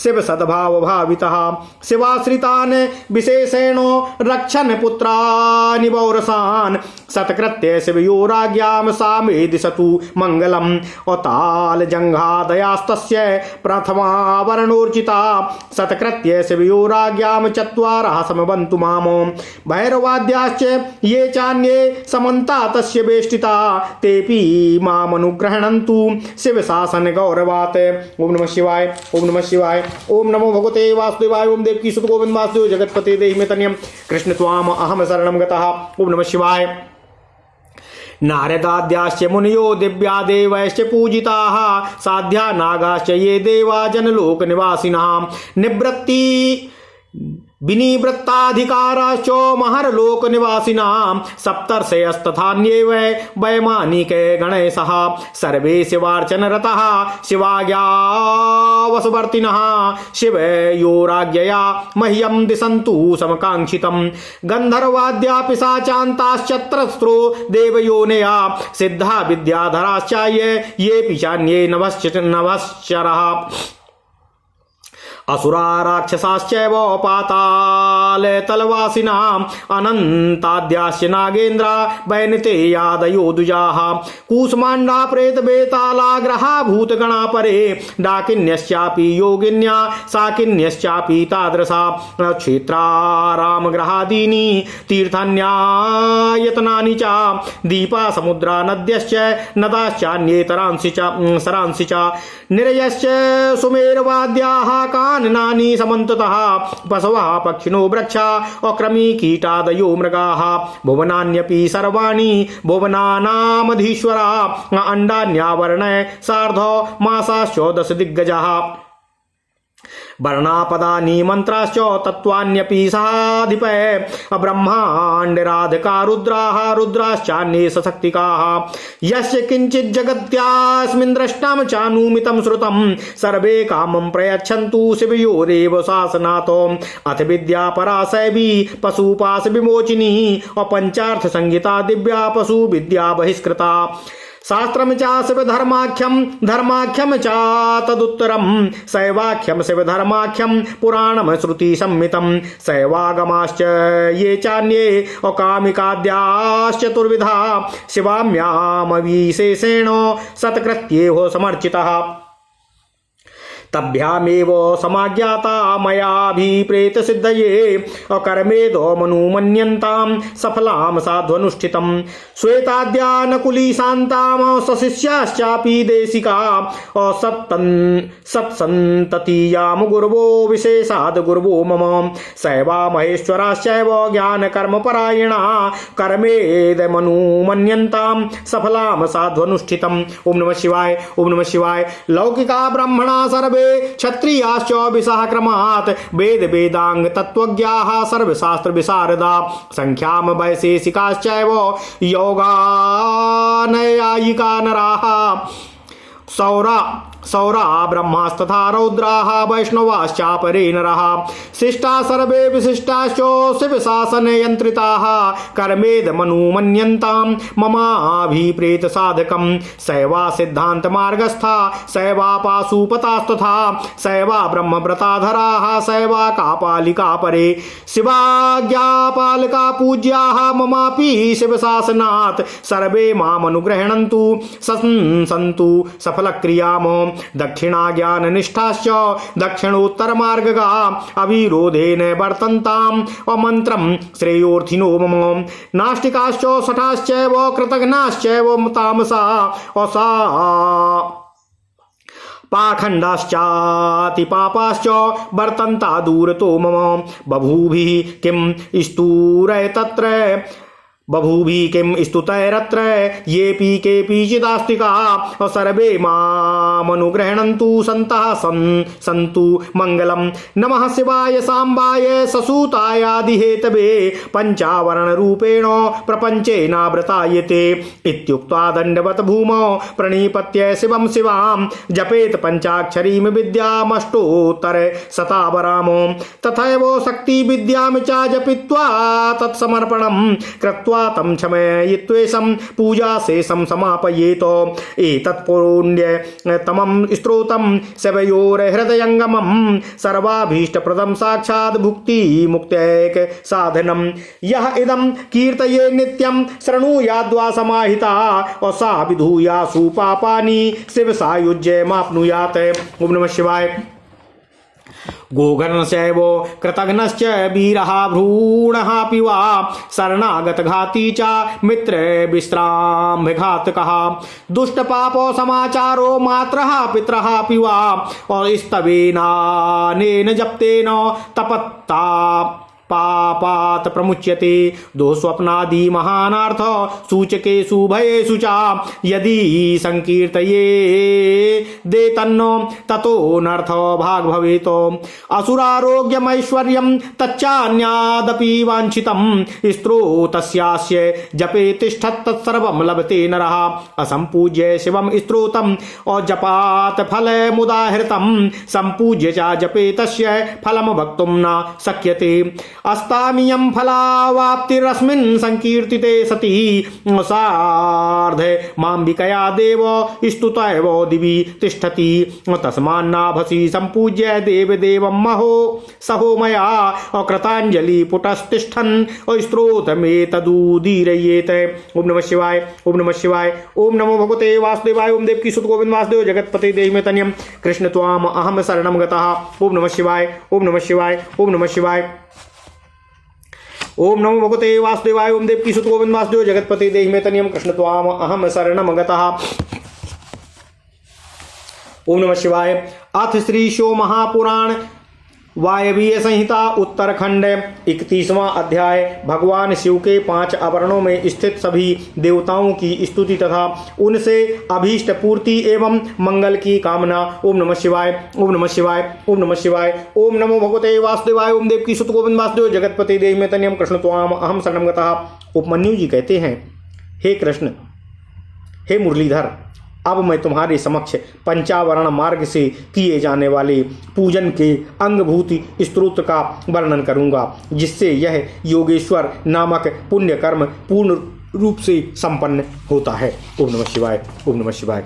शिव सद्भाव भावितः शिवाश्रितान् विशेषेण रक्षन् पुत्रानि वौरसान् सत्कृत्य शिवयोराज्ञां सा मे दिशतु मङ्गलम् अताल जङ्घादयास्तस्य प्रथमा वर्णोर्चिता सत्कृत्य शिवयोराज्ञां चत्वारः समवन्तु माम भैरवाद्याश्च ये चान्ये समन्ता तस्य वेष्टिता तेऽपि मामनुग्रहणन्तु शिवशासन गौरवात् ओम नमः शिवाय ओम नमः शिवाय ओम नमो भगवते वासुदेवाय ओम देवकी सुत गोविंद वासुदेव जगतपते देहि मे तनियं कृष्ण त्वाम अहम शरणं गतः ओम नमः शिवाय नारदाद्याश्च मुनयो दिव्या देवैश्च पूजिताः साध्या नागाश्च ये देवा जनलोकनिवासिनः निवृत्ति विनिवृत्ताधिकाराश्च महर्लोकनिवासिनां सप्तर्षयस्तथान्ये वैमानिके गणेशः सर्वे शिवार्चनरतः शिवाज्ञावशवर्तिनः शिवयोराज्ञया मह्यं दिशन्तु समकाङ्क्षितं गन्धर्वाद्या पिशाचान्ताश्चत्रस्रो देवयोनया सिद्धा विद्याधराश्चाये येऽपि चान्ये नभश्चरः असुरा राक्षसाश्चैव पातालतलवासिनाम् अनन्ताद्याश्च नागेन्द्रा वैनतेयादयो दुजाः कूष्माण्डा प्रेतबेताला ग्रहा भूतगणा परे डाकिन्यश्चापि योगिन्या साकिन्यश्चापि तादृशा क्षेत्रा रामग्रहादीनि तीर्थान्यायतनानि च दीपा समुद्रा नद्यश्च नदाश्चान्ये तरांसि च सरांसि च निरयश्च सुमेरवाद्याः काननानि समन्ततः पशवः पक्षिणो वृक्षा अक्रमी कीटादयो मृगाः भुवनान्यपि सर्वाणि भुवनानामधीश्वरा अण्डान्यावर्ण सार्ध मासाश्च 10 दिग्गजाः वर्णापदानि मंत्राश्च तत्त्वान्यपि सहाधिपय ब्रह्माण्डराधिका रुद्राः रुद्राश्चान्ये सशक्तिकाः यस्य किञ्चित् जगत्यास्मिन् दृष्टं चानुमितं श्रुतं सर्वे कामं प्रयच्छन्तु शिवयोरेव शासनात् अथ विद्या पराशैवी पशुपाश विमोचिनी अपञ्चार्थ संहिता दिव्या पशु विद्या बहिष्कृता शास्त्रम च शिवधर्माख्यम धर्माख्यम च तदुत्तरम शैवाख्यम शिवधर्माख्यम पुराणम श्रुति सम्मितम शैवागमाश्च ये चान्ये अकामिकाद्याश्चतुर्विधा शिवाम्यामविशेषेण सत्कृत्येहो समर्चितः तभ्यामेव समाज्ञाता मयाभिप्रेत सिद्धये अकर्मेदो मनुमन्यन्तां सफलां साध्वनुष्ठितं श्वेताद्या नकुली शान्तां सशिष्याश्चापि देशिका सत्सन्ततीयां गुरवो विशेषाद् गुरवो मम शैवा महेश्वराश्चैव ज्ञानकर्मपरायणा कर्मेद मनुमन्यन्तां सफलां साध्वनुष्ठितं। ओम नमः शिवाय ओम नमः शिवाय। लौकिका ब्राह्मणा सर्वे क्षत्रियाश्च विशाक्रमात् वेद वेदांग तत्त्वज्ञाः सर्वशास्त्र विशारदा संख्याम वैशेषिकाश्चैव योगानयायिका नराः सौरा ब्रह्मास्तथा रौद्राः वैष्णवाश्चापरे नरः शिष्टा सर्वे विशिष्टाश्च शिवशासनयन्त्रिताः कर्मेद मनुमन्यन्तां ममाभिप्रेत साधकं शैवा सिद्धान्तमार्गस्था शैवा पाशुपतास्तथा शैवा ब्रह्मव्रताधराः शैवा कापालिका परे शिवाज्ञापालिका पूज्याः ममापि शिवशासनात् सर्वे मामनुगृह्णन्तु सन्तु सफलक्रियाम् दक्षिणा ज्ञान निष्ठाश्च दक्षिणोत्तर मार्गगा अविरोधेन वर्तन्ताम् अमन्त्रं श्रेयोर्थिनो मम नास्तिकाश्च शठाश्चैव कृतघ्नाश्चैव तामसा असा पाखण्डाश्चातिपापाश्च वर्तन्ता दूरतो मम बभूभिः किं स्तूरैतत्र बभूभि किं स्तुतैरत्र येऽपि केऽपिचिदास्तिका सर्वे मामनुगृह्णन्तु सन्तः सन्तु मङ्गलम्। नमः शिवाय सांबाय ससूतायादिहेतवे पञ्चावरणरूपेण प्रपञ्चेनावृतायते इत्युक्त्वा दण्डवत् भूमौ प्रणिपत्य शिवं शिवां जपेत पञ्चाक्षरीं विद्यामष्टोत्तरशतावराम् तथैव शक्तिविद्यां च जपित्वा तत्समर्पणं कृत्वा तं क्षमयित्वेषं पूजाशेषं समापयेत। एतत्पुण्यतमं स्तोत्रं शिवयोर्हृदयङ्गमं सर्वाभीष्टप्रदं साक्षात् भुक्तिमुक्त्यैक साधनं यः इदं कीर्तये नित्यं शृणुयाद्वा समाहिता असा विधूयासु पापानि शिवसायुज्यमाप्नुयात्। ओम नमः शिवाय। गोघर्णश्चैव कृतघ्नश्च वीरः भ्रूणः पिवा शरणागतघाती च मित्रविश्राम्यघातकः दुष्टपापो समाचारो मात्रः पितरः पिवा स्तवेनानेन जप्तेन तपत्ता पापात् प्रमुच्यते। दोषस्वप्नादि महानार्थ सूचकेषु भयेषु च यदि संकीर्तये दे तन्नो ततो नर्थ भाग भवेत। असुरारोग्यमैश्वर्यं तच्चान्यादपि वाञ्छितं स्त्रो तस्यास्य जपे तिष्ठत् तत्सर्वं लभते नरः। असंपूज्य शिवं स्तोत्रम् और जपात फल मुदाहृतं संपूज्य च जपे तस्य फलं वक्तुं न शक्यते। अस्तामियं फलावाप्तिरस्मिन् संकीर्तिते सति सार्ध माम्बिकया देव स्तुतैव दिवि तिष्ठति। तस्मान्नाभसि संपूज्य देव देवं महो सहो मया अकृताञ्जलि पुटस्तिष्ठन् स्तोत्रमेतदुदीरयेत। ओम नमः शिवाय, ओम नमः शिवाय, ओम नमो भगवते वासुदेवाय। ओम देवकी सुत गोविंद वासुदेव जगतपते देहि में तन्यम कृष्ण त्वाम अहम शरणम गतः। ओम नमः शिवाय, ओम नमः शिवाय, ओम नमः शिवाय, ओम नमो भगवते वासुदेवाय। ओम देवकी सुत गोविंद वासुदेव जगतपते देहि में तन्यम कृष्ण त्वाम अहम शरणम गतः। ओम नमः शिवाय। अथ श्री शो महापुराण वायवीय संहिता उत्तरखंड 31वां अध्याय। भगवान शिव के 5 आवरणों में स्थित सभी देवताओं की स्तुति तथा उनसे अभीष्ट पूर्ति एवं मंगल की कामना। ओम नमः शिवाय, ओम नमः शिवाय, ओम नमः शिवाय, ओम नमो भगवते वासुदेवाय। ओम देवकी सुत गोविंद वासुदेव जगतपते देहि में तन्यम कृष्ण त्वाम अहम शरणम गतः। उपमन्यु जी कहते हैं, हे कृष्ण, हे मुरलीधर, अब मैं तुम्हारे समक्ष पंचावरण मार्ग से किए जाने वाले पूजन के अंगभूति स्तोत्र का वर्णन करूंगा, जिससे यह योगेश्वर नामक पुण्य कर्म पूर्ण रूप से संपन्न होता है। ओम नमः शिवाय, ओम नमः शिवाय।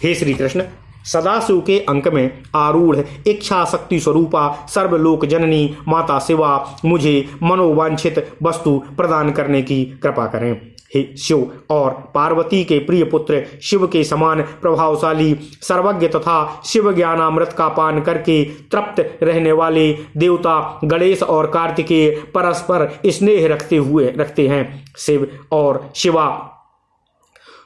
हे श्री कृष्ण, सदाशिव के अंक में आरूढ़ इच्छा शक्ति स्वरूपा सर्वलोक जननी माता शिवा मुझे मनोवांछित वस्तु प्रदान करने की कृपा करें। हे शिव और पार्वती के प्रिय पुत्र, शिव के समान प्रभावशाली, सर्वज्ञ तथा शिव ज्ञानामृत का पान करके तृप्त रहने वाले देवता गणेश और कार्तिकेय परस्पर स्नेह रखते हैं। शिव और शिवा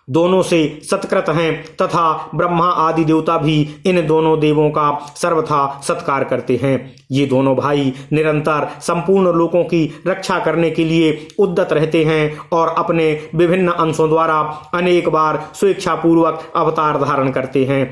दोनों से सत्कृत हैं तथा ब्रह्मा आदि देवता भी इन दोनों देवों का सर्वथा सत्कार करते हैं। ये दोनों भाई निरंतर संपूर्ण लोकों की रक्षा करने के लिए उद्यत रहते हैं और अपने विभिन्न अंशों द्वारा अनेक बार स्वेच्छापूर्वक अवतार धारण करते हैं।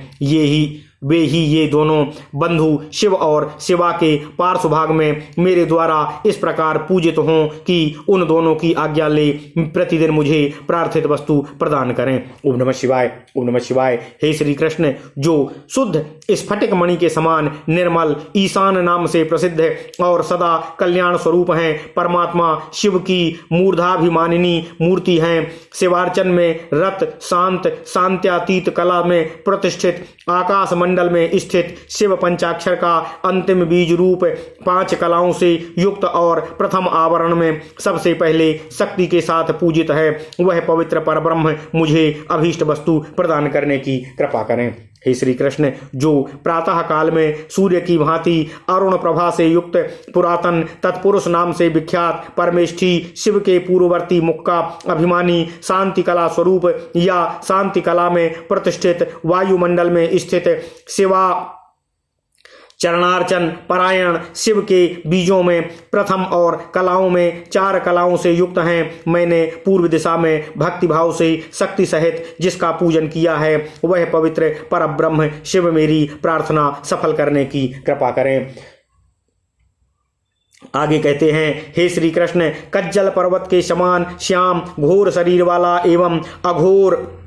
वे ही ये दोनों बंधु शिव और शिवा के पार्श्वभाग में मेरे द्वारा इस प्रकार पूजित हों कि उन दोनों की आज्ञा ले प्रतिदिन मुझे प्रार्थित वस्तु प्रदान करें। ओम नमः शिवाय, ओम नमः शिवाय। हे श्री कृष्ण, जो शुद्ध स्फटिक मणि के समान निर्मल ईशान नाम से प्रसिद्ध और सदा कल्याण स्वरूप हैं, परमात्मा शिव की मूर्धाभिमानिनी मूर्ति हैं। शिवार्चन में रत शांत शांत्यातीत कला में प्रतिष्ठित आकाश मंडल में स्थित शिव पंचाक्षर का अंतिम बीज रूप 5 कलाओं से युक्त और प्रथम आवरण में सबसे पहले शक्ति के साथ पूजित है। वह पवित्र परब्रह्म मुझे अभीष्ट वस्तु प्रदान करने की कृपा करें। हे श्री कृष्ण, जो प्रातः काल में सूर्य की भांति अरुण प्रभा से युक्त पुरातन तत्पुरुष नाम से विख्यात परमेष्ठी शिव के पूर्ववर्ती मुख का अभिमानी शांति कला स्वरूप या शांति कला में प्रतिष्ठित वायुमंडल में स्थित शिवा चरणार्चन परायण शिव के बीजों में प्रथम और कलाओं में 4 कलाओं से युक्त हैं। मैंने पूर्व दिशा में भक्ति भाव से शक्ति सहित जिसका पूजन किया है, वह पवित्र परब्रह्म शिव मेरी प्रार्थना सफल करने की कृपा करें। आगे कहते हैं, हे श्री कृष्ण, कज्जल पर्वत के समान श्याम घोर शरीर वाला एवं अघोर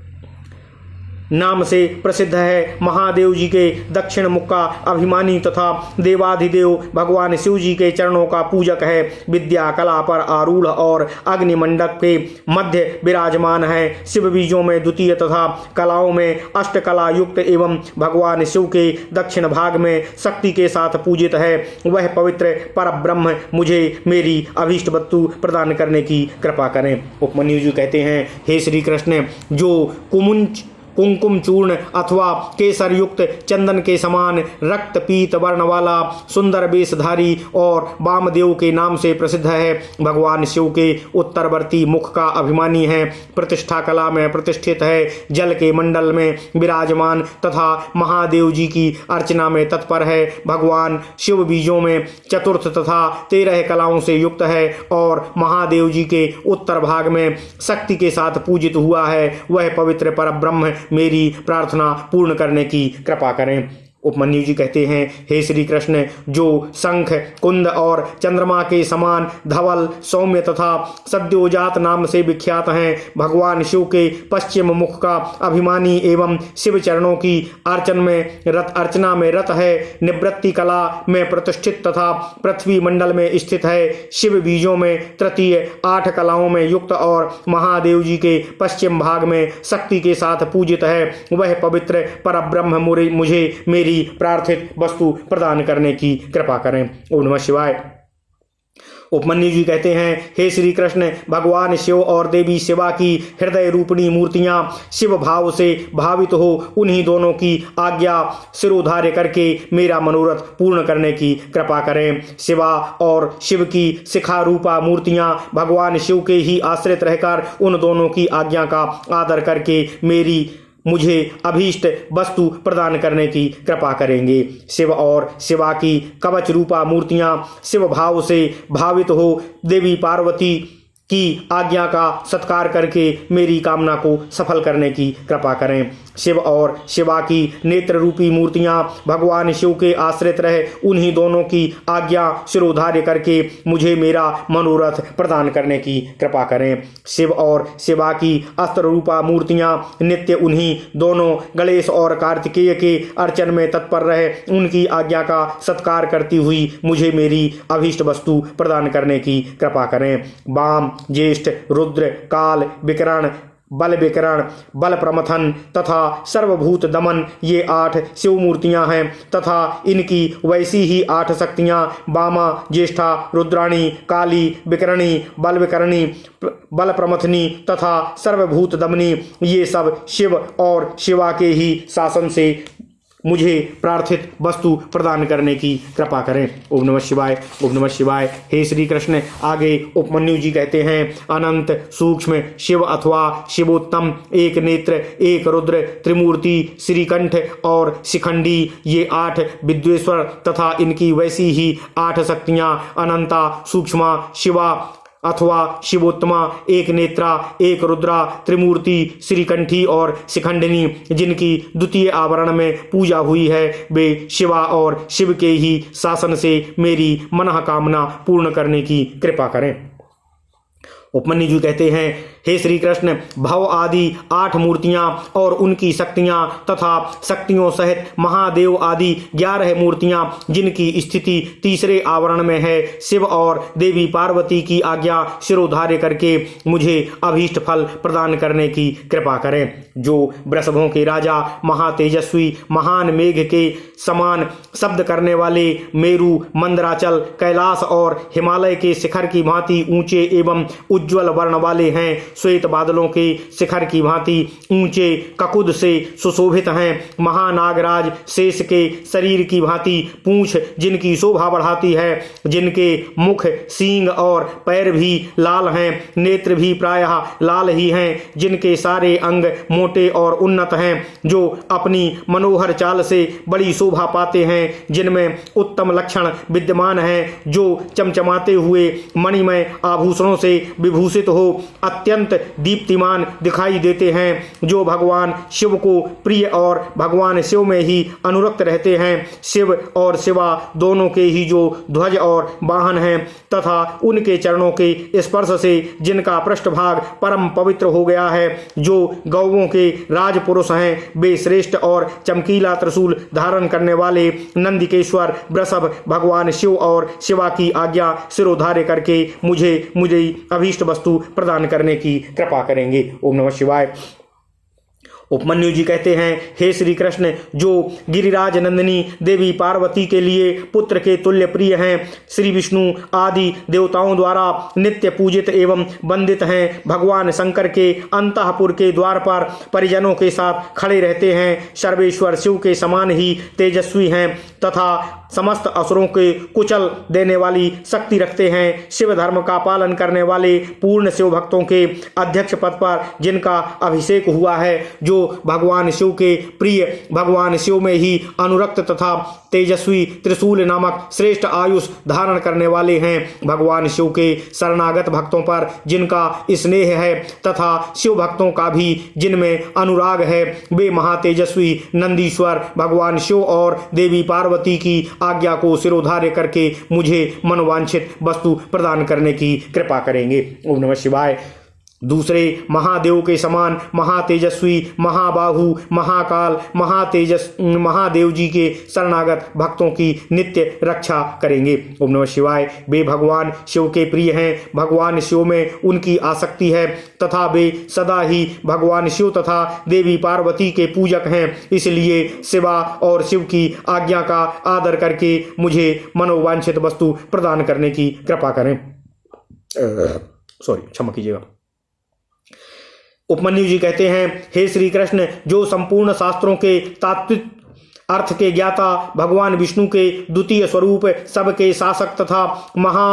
नाम से प्रसिद्ध है महादेव जी के दक्षिण मुख का अभिमानी तथा देवाधिदेव भगवान शिव जी के चरणों का पूजक है। विद्या कला पर आरूढ़ और अग्निमंडप के मध्य विराजमान है। शिव बीजों में द्वितीय तथा कलाओं में अष्टकला युक्त एवं भगवान शिव के दक्षिण भाग में शक्ति के साथ पूजित है। वह पवित्र परब्रह्म मुझे मेरी अभीष्ट वस्तु प्रदान करने की कृपा करें। उपमन्यु जी कहते हैं, हे श्री कृष्ण, जो कुमुंच कुंकुम चूर्ण अथवा केसर युक्त चंदन के समान रक्त पीत वर्ण वाला सुंदर वेशधारी और वामदेव के नाम से प्रसिद्ध है। भगवान शिव के उत्तरवर्ती मुख का अभिमानी है, प्रतिष्ठा कला में प्रतिष्ठित है, जल के मंडल में विराजमान तथा महादेव जी की अर्चना में तत्पर है। भगवान शिव बीजों में चतुर्थ तथा 13 कलाओं से युक्त है और महादेव जी के उत्तर भाग में शक्ति के साथ पूजित हुआ है। वह पवित्र परब्रह्म मेरी प्रार्थना पूर्ण करने की कृपा करें। उपमन्यु जी कहते हैं, हे श्री कृष्ण, जो शंख कुंद और चंद्रमा के समान धवल सौम्य तथा सद्योजात नाम से विख्यात हैं, भगवान शिव के पश्चिम मुख का अभिमानी एवं शिव चरणों की अर्चना में रत है, निवृत्ति कला में प्रतिष्ठित तथा पृथ्वी मंडल में स्थित है, शिव बीजों में तृतीय 8 कलाओं में युक्त और महादेव जी के पश्चिम भाग में शक्ति के साथ पूजित है, वह पवित्र परब्रह्म मुझे मेरी प्रार्थित वस्तु प्रदान करने की कृपा करें। ओम नमः शिवाय। उपमन्यु जी कहते हैं, हे श्री कृष्ण, भगवान शिव और देवी शिवा की हृदय रूपणी मूर्तियां शिव भाव से भावित हो उन्हीं दोनों की आज्ञा सिरोधार्य करके मेरा मनोरथ पूर्ण करने की कृपा करें। शिवा और शिव की शिखा रूपा मूर्तियां भगवान शिव के ही आश्रित रहकर उन दोनों की आज्ञा का आदर करके मुझे अभीष्ट वस्तु प्रदान करने की कृपा करेंगे। शिव और शिवा की कवच रूपा मूर्तियां शिव भाव से भावित हो देवी पार्वती की आज्ञा का सत्कार करके मेरी कामना को सफल करने की कृपा करें। शिव और शिवा की नेत्र रूपी मूर्तियां भगवान शिव के आश्रित रहे उन्हीं दोनों की आज्ञा सिरोधार्य करके मुझे मेरा मनोरथ प्रदान करने की कृपा करें। शिव और शिवा की अस्त्र रूपा मूर्तियां नित्य उन्हीं दोनों गणेश और कार्तिकेय के अर्चन में तत्पर रहे उनकी आज्ञा का सत्कार करती हुई मुझे मेरी अभीष्ट वस्तु प्रदान करने की कृपा करें। वाम, ज्येष्ठ, रुद्र, काल विकरण, बल विकरण, बल प्रमथन तथा सर्वभूत दमन ये 8 शिव मूर्तियां हैं तथा इनकी वैसी ही 8 शक्तियां वामा, ज्येष्ठा, रुद्राणी, काली विकरणी, बल विकरणी, बल प्रमथनी तथा सर्वभूत दमनी ये सब शिव और शिवा के ही शासन से मुझे प्रार्थित वस्तु प्रदान करने की कृपा करें। ओम नमः शिवाय। ओम नमः शिवाय। हे श्री कृष्ण, आगे उपमन्यु जी कहते हैं, अनंत सूक्ष्म शिव अथवा शिवोत्तम, एक नेत्र, एक रुद्र, त्रिमूर्ति, श्रीकंठ और शिखंडी ये 8 विद्वेश्वर तथा इनकी वैसी ही 8 शक्तियां अनंता सूक्ष्मा शिवा अथवा शिवोत्तमा, एक नेत्रा, एक रुद्रा, त्रिमूर्ति, श्रीकंठी और शिखंडिनी जिनकी द्वितीय आवरण में पूजा हुई है वे शिवा और शिव के ही शासन से मेरी मनोकामना पूर्ण करने की कृपा करें। उपमन्यु जी कहते हैं, हे श्री कृष्ण, भव आदि 8 मूर्तियां और उनकी शक्तियां तथा शक्तियों सहित महादेव आदि 11 मूर्तियां जिनकी स्थिति तीसरे आवरण में है, शिव और देवी पार्वती की आज्ञा सिरोधार्य करके मुझे अभीष्ट फल प्रदान करने की कृपा करें। जो वृषभों के राजा, महातेजस्वी, महान मेघ के समान शब्द करने वाले, मेरु, मंदराचल, कैलाश और हिमालय के शिखर की भांति ऊंचे एवं उज्ज्वल वर्ण वाले हैं, श्वेत बादलों के शिखर की भांति ऊंचे ककुद से सुशोभित हैं, महानागराज शेष के शरीर की भांति पूंछ जिनकी शोभा बढ़ाती है, जिनके मुख, सींग और पैर भी लाल हैं, नेत्र भी प्रायः लाल ही हैं, जिनके सारे अंग मोटे और उन्नत हैं, जो अपनी मनोहर चाल से बड़ी शोभा पाते हैं, जिनमें उत्तम लक्षण विद्यमान हैं, जो चमचमाते हुए मणिमय आभूषणों से विभूषित हो अत्यंत दीप्तिमान दिखाई देते हैं, जो भगवान शिव को प्रिय और भगवान शिव में ही अनुरक्त रहते हैं, शिव और शिवा दोनों के ही जो ध्वज और वाहन हैं तथा उनके चरणों के स्पर्श से जिनका पृष्ठभाग परम पवित्र हो गया है, जो गौवों के राजपुरुष हैं, वे श्रेष्ठ और चमकीला त्रिशूल धारण करने वाले नंदिकेश्वर वृषभ भगवान शिव और शिवा की आज्ञा सिरोधार्य करके मुझे अभीष्ट वस्तु प्रदान करने की कृपा करेंगे। ओम नमः शिवाय। उपमन्यु जी कहते हैं, हे श्री कृष्ण, जो गिरिराज नंदिनी देवी पार्वती के लिए पुत्र के तुल्य प्रिय हैं, श्री विष्णु आदि देवताओं द्वारा नित्य पूजित एवं वंदित हैं, भगवान शंकर के अंतःपुर के द्वार पर परिजनों के साथ खड़े रहते हैं, सर्वेश्वर शिव के समान ही तेजस्वी हैं तथा समस्त असुरों के कुचल देने वाली शक्ति रखते हैं, शिव धर्म का पालन करने वाले पूर्ण शिव भक्तों के अध्यक्ष पद पर जिनका अभिषेक हुआ है, जो भगवान शिव के प्रिय, भगवान शिव में ही अनुरक्त तथा तेजस्वी त्रिशूल नामक श्रेष्ठ आयुष धारण करने वाले हैं, भगवान शिव के शरणागत भक्तों पर जिनका स्नेह है तथा शिव भक्तों का भी जिनमें अनुराग है, वे महातेजस्वी नंदीश्वर भगवान शिव और देवी पार्वती की आज्ञा को सिरोधार्य करके मुझे मनोवांछित वस्तु प्रदान करने की कृपा करेंगे। ओम नमः शिवाय। दूसरे महादेव के समान महातेजस्वी महाबाहु महाकाल महादेव जी के शरणागत भक्तों की नित्य रक्षा करेंगे। ओम नमः शिवाय। वे भगवान शिव के प्रिय हैं, भगवान शिव में उनकी आसक्ति है तथा वे सदा ही भगवान शिव तथा देवी पार्वती के पूजक हैं, इसलिए शिवा और शिव की आज्ञा का आदर करके मुझे मनोवांछित वस्तु प्रदान करने की कृपा करें। क्षमा कीजिएगा। उपमन्यु जी कहते हैं, हे श्री कृष्ण, जो संपूर्ण शास्त्रों के तात्विक अर्थ के ज्ञाता भगवान विष्णु के द्वितीय स्वरूप सबके शासक तथा महा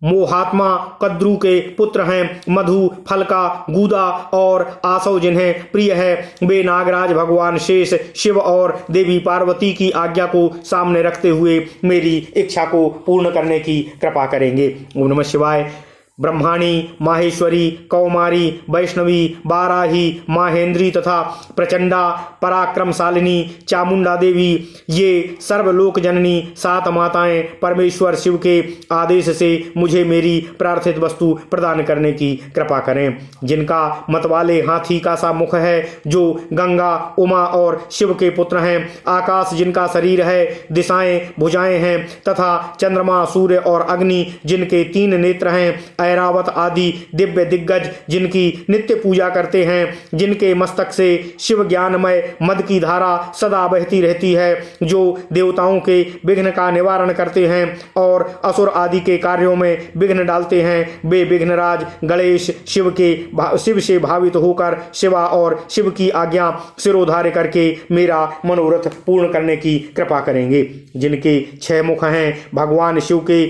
मोहात्मा कद्रु के पुत्र हैं, मधु फलका गूदा और आसव जिन्हें प्रिय है, वे नागराज भगवान शेष शिव और देवी पार्वती की आज्ञा को सामने रखते हुए मेरी इच्छा को पूर्ण करने की कृपा करेंगे। ओम नमः शिवाय। ब्रह्माणी, माहेश्वरी, कौमारी, वैष्णवी, बाराही, माहेंद्री तथा प्रचंडा, पराक्रमशालिनी, चामुंडा देवी, ये सर्वलोक जननी 7 माताएं परमेश्वर शिव के आदेश से मुझे मेरी प्रार्थित वस्तु प्रदान करने की कृपा करें। जिनका मतवाले हाथी का सा मुख है, जो गंगा, उमा और शिव के पुत्र हैं, आकाश जिनका शरीर है, दिशाएं भुजाएं हैं तथा चंद्रमा, सूर्य और अग्नि जिनके 3 नेत्र हैं, ऐरावत आदि दिव्य दिग्गज जिनकी नित्य पूजा करते हैं, जिनके मस्तक से शिव ज्ञानमय मद की धारा सदा बहती रहती है, जो देवताओं के विघ्न का निवारण करते हैं और असुर आदि के कार्यों में विघ्न डालते हैं, वे विघ्नराज गणेश शिव से भावित होकर शिवा और शिव की आज्ञा सिरोधार्य करके मेरा मनोरथ पूर्ण करने की कृपा करेंगे। जिनके 6 मुख हैं भगवान शिव के,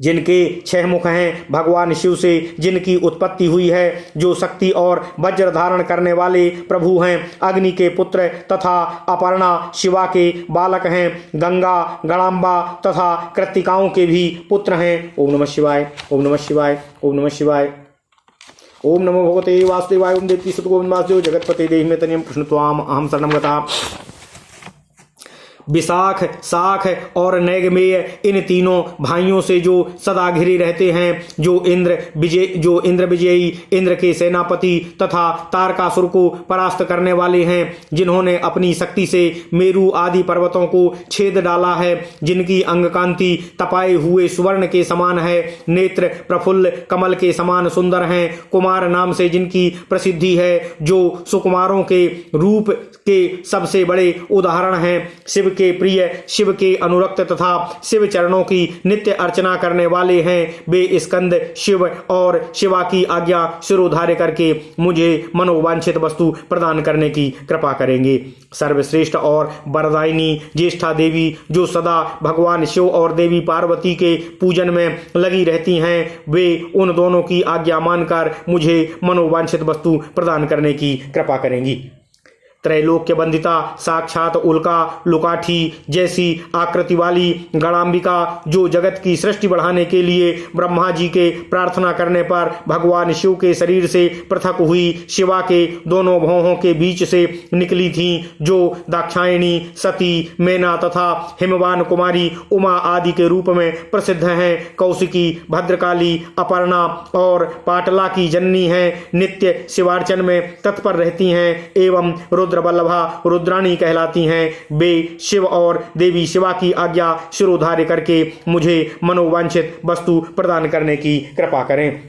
जिनके 6 मुख हैं भगवान शिव से जिनकी उत्पत्ति हुई है, जो शक्ति और वज्र धारण करने वाले प्रभु हैं, अग्नि के पुत्र तथा अपर्णा शिवा के बालक हैं, गंगा, गणाम्बा तथा कृत्तिकाओं के भी पुत्र हैं। ओम नमः शिवाय। ओम नमः शिवाय। ओम नमः शिवाय। ओम नमो भगवते वासुदेवाय। ओम देवकी सुत गोविंद वासुदेव जगतपते देहि मे तनियम कृष्ण त्वाम अहम शरणं गता। विशाख, शाख और नैगमेय इन तीनों भाइयों से जो सदा घिरे रहते हैं, जो इंद्र विजयी इंद्र के सेनापति तथा तारकासुर को परास्त करने वाले हैं, जिन्होंने अपनी शक्ति से मेरु आदि पर्वतों को छेद डाला है, जिनकी अंगकांति तपाए हुए सुवर्ण के समान है, नेत्र प्रफुल्ल कमल के समान सुंदर हैं, कुमार नाम से जिनकी प्रसिद्धि है, जो सुकुमारों के रूप के सबसे बड़े उदाहरण हैं, शिव के प्रिय, शिव के अनुरक्त तथा शिव चरणों की नित्य अर्चना करने वाले हैं, वे स्कंद शिव और शिवा की आज्ञा सिरोधार्य करके मुझे मनोवांछित वस्तु प्रदान करने की कृपा करेंगे। सर्वश्रेष्ठ और वरदायिनी ज्येष्ठा देवी, जो सदा भगवान शिव और देवी पार्वती के पूजन में लगी रहती हैं, वे उन दोनों की आज्ञा मानकर मुझे मनोवांछित वस्तु प्रदान करने की कृपा करेंगी। त्रैलोक्य वंदिता साक्षात उल्का लुकाठी जैसी आकृति वाली गणाम्बिका, जो जगत की सृष्टि बढ़ाने के लिए ब्रह्मा जी के प्रार्थना करने पर भगवान शिव के शरीर से पृथक हुई शिवा के दोनों भौहों के बीच से निकली थीं, जो दाक्षायणी, सती, मेना तथा हिमवान कुमारी उमा आदि के रूप में प्रसिद्ध हैं, कौशिकी, भद्रकाली, अपर्णा और पाटला की जननी हैं, नित्य शिवार्चन में तत्पर रहती हैं एवं रुद्रवल्लभा रुद्राणी कहलाती हैं। वे शिव और देवी शिवा की आज्ञा सिरोधार्य करके मुझे मनोवांछित वस्तु प्रदान करने की कृपा करें।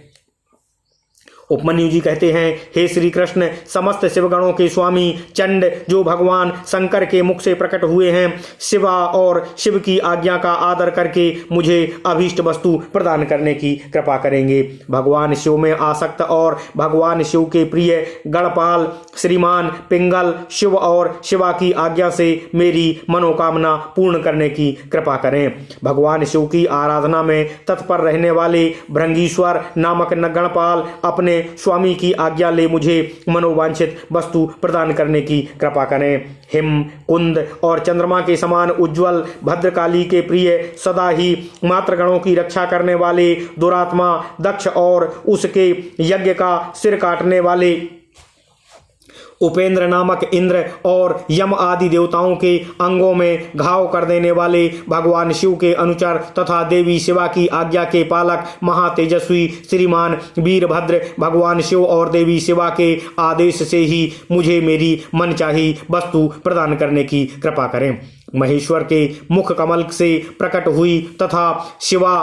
उपमन्यु जी कहते हैं, हे श्री कृष्ण, समस्त शिवगणों के स्वामी चंड जो भगवान शंकर के मुख से प्रकट हुए हैं, शिवा और शिव की आज्ञा का आदर करके मुझे अभीष्ट वस्तु प्रदान करने की कृपा करेंगे। भगवान शिव में आसक्त और भगवान शिव के प्रिय गणपाल श्रीमान पिंगल शिव और शिवा की आज्ञा से मेरी मनोकामना पूर्ण करने की कृपा करें। भगवान शिव की आराधना में तत्पर रहने वाले भृंगीश्वर नामक गणपाल अपने स्वामी की आज्ञा ले मुझे मनोवांछित वस्तु प्रदान करने की कृपा करें। हिम कुंद और चंद्रमा के समान उज्जवल भद्रकाली के प्रिय सदा ही मातृगणों की रक्षा करने वाले दुरात्मा दक्ष और उसके यज्ञ का सिर काटने वाले उपेंद्र नामक इंद्र और यम आदि देवताओं के अंगों में घाव कर देने वाले भगवान शिव के अनुचर तथा देवी शिवा की आज्ञा के पालक महातेजस्वी श्रीमान वीरभद्र भगवान शिव और देवी शिवा के आदेश से ही मुझे मेरी मनचाही वस्तु प्रदान करने की कृपा करें। महेश्वर के मुख कमल से प्रकट हुई तथा शिवा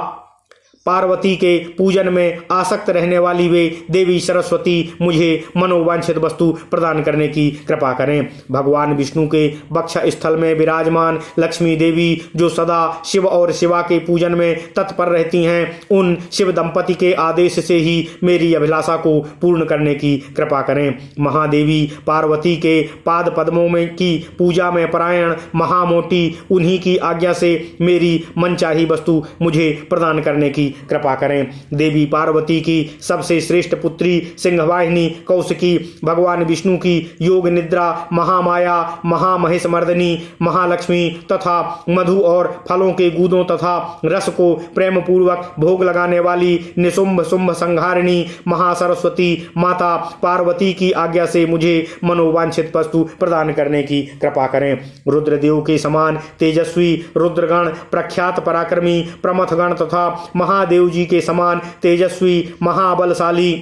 पार्वती के पूजन में आसक्त रहने वाली वे देवी सरस्वती मुझे मनोवांछित वस्तु प्रदान करने की कृपा करें। भगवान विष्णु के वक्ष स्थल में विराजमान लक्ष्मी देवी जो सदा शिव और शिवा के पूजन में तत्पर रहती हैं, उन शिव दंपति के आदेश से ही मेरी अभिलाषा को पूर्ण करने की कृपा करें। महादेवी पार्वती के पाद पद्मों में की पूजा में परायण महामोटी उन्हीं की आज्ञा से मेरी मनचाही वस्तु मुझे प्रदान करने की कृपा करें। देवी पार्वती की सबसे श्रेष्ठ पुत्री सिंहवाहिनी कौशिकी भगवान विष्णु की योग निद्रा महामाया महामहेश मर्दनी महालक्ष्मी तथा मधु और फलों के गूदों तथा रस को प्रेम पूर्वक भोग लगाने वाली निशुंभ शुंभ संहारिणी महासरस्वती माता पार्वती की आज्ञा से मुझे मनोवांछित वस्तु प्रदान करने की कृपा करें। रुद्रदेव के समान तेजस्वी रुद्रगण प्रख्यात पराक्रमी प्रमथगण तथा महादेव जी के समान तेजस्वी महाबलशाली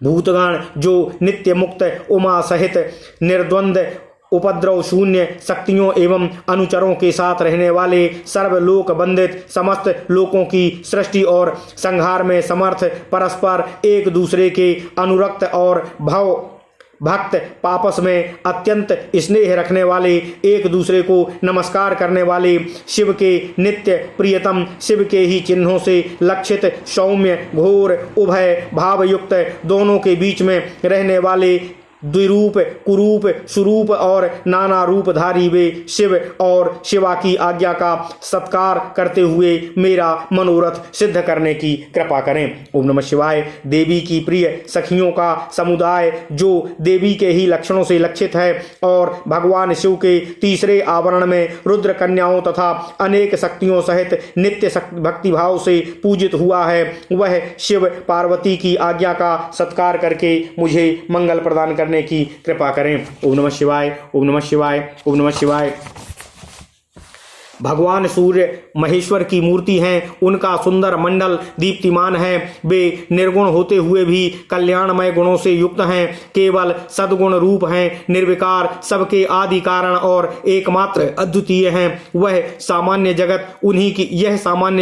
भूतगण जो नित्य मुक्त उमा सहित निर्द्वंद उपद्रव शून्य शक्तियों एवं अनुचरों के साथ रहने वाले सर्वलोक बंदित समस्त लोकों की सृष्टि और संहार में समर्थ परस्पर एक दूसरे के अनुरक्त और भव भक्त पापस में अत्यंत स्नेह रखने वाले एक दूसरे को नमस्कार करने वाले शिव के नित्य प्रियतम शिव के ही चिन्हों से लक्षित सौम्य घोर उभय भावयुक्त दोनों के बीच में रहने वाले द्विरूप कुरूप सुरूप और नाना रूपधारी वे शिव और शिवा की आज्ञा का सत्कार करते हुए मेरा मनोरथ सिद्ध करने की कृपा करें। ओम नमः शिवाय। देवी की प्रिय सखियों का समुदाय जो देवी के ही लक्षणों से लक्षित है और भगवान शिव के तीसरे आवरण में रुद्र कन्याओं तथा अनेक शक्तियों सहित नित्य भक्तिभाव से पूजित हुआ है, वह शिव पार्वती की आज्ञा का सत्कार करके मुझे मंगल प्रदान करने की कृपा करें। ओम नमः शिवाय। ओम नमः शिवाय। ओम नमः शिवाय। भगवान सूर्य महेश्वर की मूर्ति हैं, उनका सुंदर मंडल दीप्तिमान है। वे निर्गुण होते हुए भी कल्याणमय गुणों से युक्त हैं, केवल सद्गुण रूप हैं, निर्विकार सबके आदि कारण और एकमात्र अद्वितीय हैं। यह सामान्य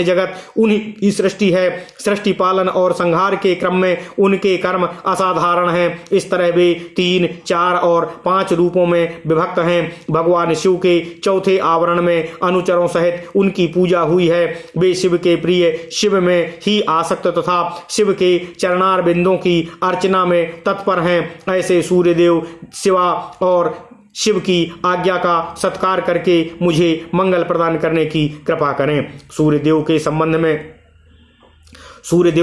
जगत उन्हीं की सृष्टि है। सृष्टि पालन और संहार के क्रम में उनके कर्म असाधारण हैं। इस तरह वे 3, 4 और 5 रूपों में विभक्त हैं। भगवान शिव के चौथे आवरण में अनुचरों सहित उनकी पूजा हुई है। वे शिव के प्रिय शिव में ही आसक्त तथा शिव के चरणार बिंदों की अर्चना में तत्पर हैं। ऐसे सूर्यदेव शिवा और शिव की आज्ञा का सत्कार करके मुझे मंगल प्रदान करने की कृपा करें। सूर्यदेव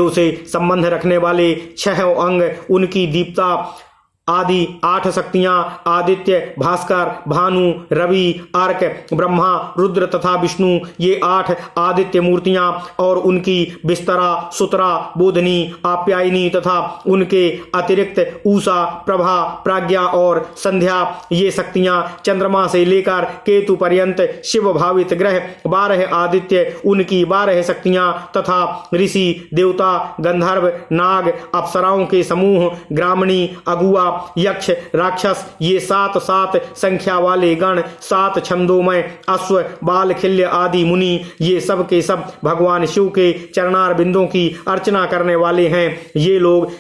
से संबंध रखने वाले 6 अंग उनकी दीप्ता आदि 8 शक्तियां आदित्य भास्कर भानु रवि अर्क ब्रह्मा रुद्र तथा विष्णु, ये 8 आदित्य मूर्तियां और उनकी विस्तरा सुतरा बोधनी आप्यायनी तथा उनके अतिरिक्त ऊषा प्रभा प्राज्ञा और संध्या, ये शक्तियां चंद्रमा से लेकर केतु पर्यंत शिव भावित ग्रह 12 आदित्य उनकी 12 शक्तियां तथा ऋषि देवता गंधर्व नाग अप्सराओं के समूह ग्रामणी अगुआ यक्ष राक्षस, ये 7 संख्या वाले गण 7 छंदों में अश्व बाल खिल्य आदि मुनि, ये सब के सब भगवान शिव के चरणार बिंदों की अर्चना करने वाले हैं। ये लोग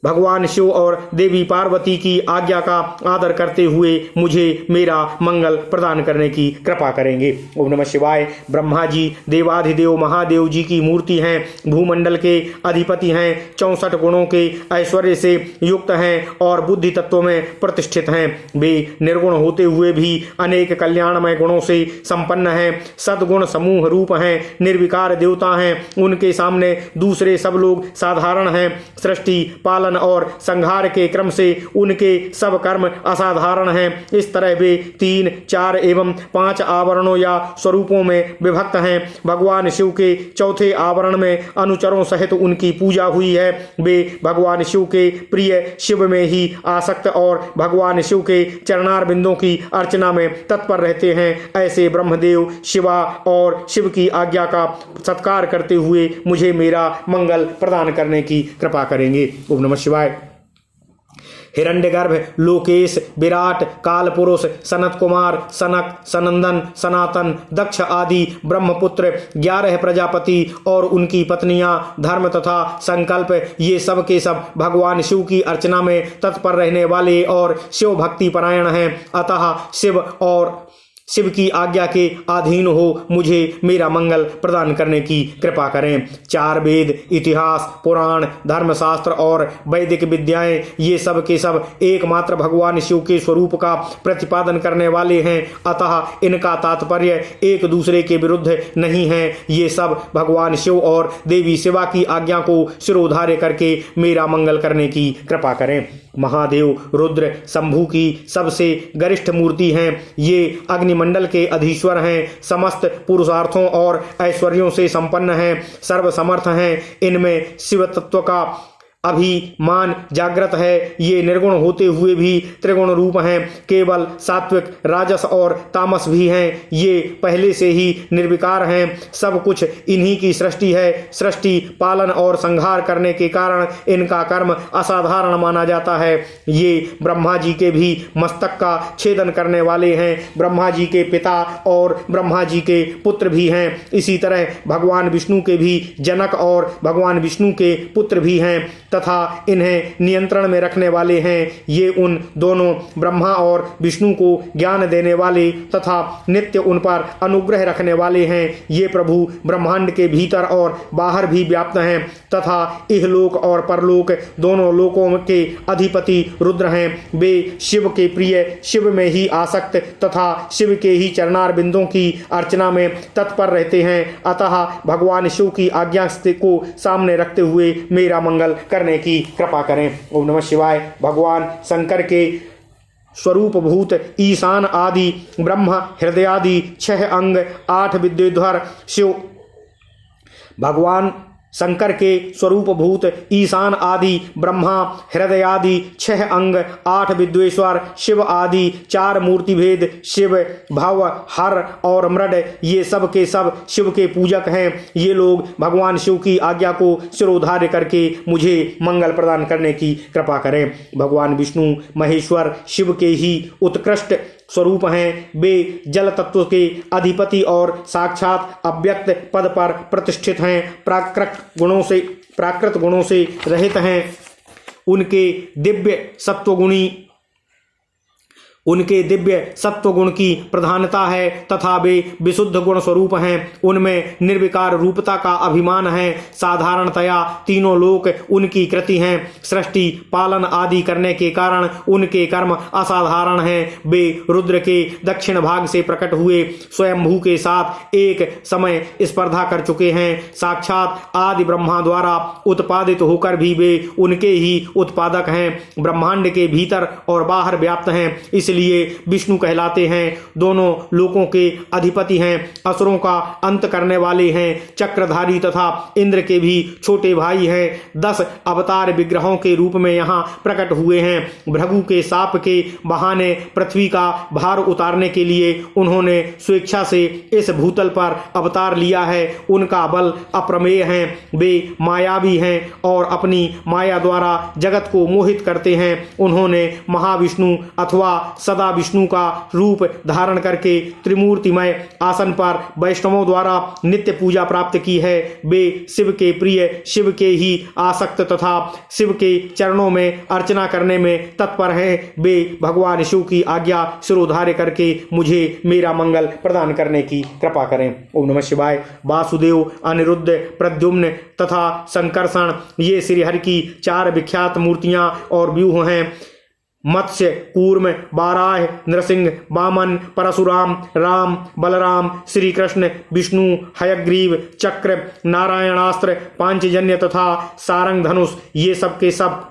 भगवान शिव और देवी पार्वती की आज्ञा का आदर करते हुए मुझे मेरा मंगल प्रदान करने की कृपा करेंगे। ओम नमः शिवाय। ब्रह्मा जी देवाधिदेव महादेव जी की मूर्ति हैं, भूमंडल के अधिपति हैं, 64 गुणों के ऐश्वर्य से युक्त हैं और बुद्धि तत्व में प्रतिष्ठित हैं। वे निर्गुण होते हुए भी अनेक कल्याणमय गुणों से संपन्न हैं, सद्गुण समूह रूप हैं, निर्विकार देवता हैं। उनके सामने दूसरे सब लोग साधारण हैं। सृष्टि पालन और संहार के क्रम से उनके सब कर्म असाधारण हैं। इस तरह वे 3, 4 एवं 5 आवरणों या स्वरूपों में विभक्त हैं। भगवान शिव के चौथे आवरण में अनुचरों सहित उनकी पूजा हुई है। वे भगवान शिव के प्रिय शिव में ही आसक्त और भगवान शिव के चरणार बिंदों की अर्चना में तत्पर रहते हैं। ऐसे ब्रह्मदेव शिवा और शिव की आज्ञा का सत्कार करते हुए मुझे मेरा मंगल प्रदान करने की कृपा करेंगे। ओम नमः शिवाय। हिरण्यगर्भ, लोकेश, विराट, कालपुरुष, सनत कुमार, सनक, सनंदन, सनातन, दक्ष आदि ब्रह्मपुत्र, 11 प्रजापति और उनकी पत्नियां, धर्म तथा संकल्प, ये सब के सब भगवान शिव की अर्चना में तत्पर रहने वाले और शिव भक्ति परायण हैं। अतः शिव और शिव की आज्ञा के अधीन हो मुझे मेरा मंगल प्रदान करने की कृपा करें। 4 वेद, इतिहास, पुराण, धर्मशास्त्र और वैदिक विद्याएं, ये सब के सब एकमात्र भगवान शिव के स्वरूप का प्रतिपादन करने वाले हैं। अतः इनका तात्पर्य एक दूसरे के विरुद्ध नहीं है। ये सब भगवान शिव और देवी शिवा की आज्ञा को शिरोधार्य करके मेरा मंगल करने की कृपा करें। महादेव रुद्र शंभु की सबसे गरिष्ठ मूर्ति हैं। ये अग्निमंडल के अधीश्वर हैं, समस्त पुरुषार्थों और ऐश्वर्यों से संपन्न हैं, सर्वसमर्थ हैं। इनमें शिव तत्व का अभिमान जागृत है। ये निर्गुण होते हुए भी त्रिगुण रूप हैं, केवल सात्विक, राजस और तामस भी हैं। ये पहले से ही निर्विकार हैं। सब कुछ इन्हीं की सृष्टि है। सृष्टि पालन और संहार करने के कारण इनका कर्म असाधारण माना जाता है। ये ब्रह्मा जी के भी मस्तक का छेदन करने वाले हैं। ब्रह्मा जी के पिता और ब्रह्मा जी के पुत्र भी हैं। इसी तरह भगवान विष्णु के भी जनक और भगवान विष्णु के पुत्र भी हैं तथा इन्हें नियंत्रण में रखने वाले हैं। ये उन दोनों ब्रह्मा और विष्णु को ज्ञान देने वाले तथा नित्य उन पर अनुग्रह रखने वाले हैं। ये प्रभु ब्रह्मांड के भीतर और बाहर भी व्याप्त हैं तथा इहलोक और परलोक दोनों लोकों के अधिपति रुद्र हैं। वे शिव के प्रिय, शिव में ही आसक्त तथा शिव के ही चरणार बिंदों की अर्चना में तत्पर रहते हैं। अतः भगवान शिव की आज्ञा को सामने रखते हुए मेरा मंगल करने की कृपा करें। ओम नमः शिवाय। भगवान शंकर के स्वरूप भूत ईशान आदि ब्रह्म हृदयादि 6 अंग 8 विद्युधर शिव, भगवान शंकर के स्वरूप भूत ईशान आदि ब्रह्मा हृदयादि 6 अंग 8 विद्वेश्वर शिव आदि 4 मूर्ति भेद शिव, भव, हर और मृड, ये सब के सब शिव के पूजक हैं। ये लोग भगवान शिव की आज्ञा को शिरोधार्य करके मुझे मंगल प्रदान करने की कृपा करें। भगवान विष्णु महेश्वर शिव के ही उत्कृष्ट स्वरूप हैं। वे जल तत्व के अधिपति और साक्षात अव्यक्त पद पर प्रतिष्ठित हैं। प्राकृत गुणों से रहित हैं। उनके दिव्य सत्वगुण की प्रधानता है तथा वे विशुद्ध गुण स्वरूप हैं। उनमें निर्विकार रूपता का अभिमान है। साधारणतया तीनों लोक उनकी कृति हैं। सृष्टि पालन आदि करने के कारण उनके कर्म असाधारण हैं। वे रुद्र के दक्षिण भाग से प्रकट हुए स्वयंभू के साथ एक समय स्पर्धा कर चुके हैं। साक्षात आदि ब्रह्मा द्वारा उत्पादित होकर भी वे उनके ही उत्पादक हैं। ब्रह्मांड के भीतर और बाहर व्याप्त हैं, इसलिए विष्णु कहलाते हैं। दोनों लोकों के अधिपति हैं। असुरों का अंत करने वाले हैं। चक्रधारी तथा इंद्र के भी छोटे भाई हैं। 10 अवतार विग्रहों के रूप में यहाँ प्रकट हुए हैं। भृगु के शाप के बहाने पृथ्वी का भार उतारने के लिए उन्होंने स्वेच्छा से इस भूतल पर अवतार लिया है। उनका बल अप्रमेय है। वे मायावी हैं और अपनी माया द्वारा जगत को मोहित करते हैं। उन्होंने महाविष्णु अथवा सदा विष्णु का रूप धारण करके त्रिमूर्तिमय आसन पर वैष्णवों द्वारा नित्य पूजा प्राप्त की है। वे शिव के प्रिय, शिव के ही आसक्त तथा शिव के चरणों में अर्चना करने में तत्पर हैं। वे भगवान शिव की आज्ञा सिरोधार्य करके मुझे मेरा मंगल प्रदान करने की कृपा करें। ओम नमः शिवाय। वासुदेव, अनिरुद्ध, प्रद्युम्न तथा संकर्षण ये श्रीहरि की 4 विख्यात मूर्तियां और व्यूह हैं। मत्स्य, कूर्म, बाराह, नृसिंह, वामन, परशुराम, राम, बलराम, श्री कृष्ण, विष्णु, हयग्रीव, चक्र, नारायणास्त्र, पांचजन्य तथा सारंग धनुष ये सब के सब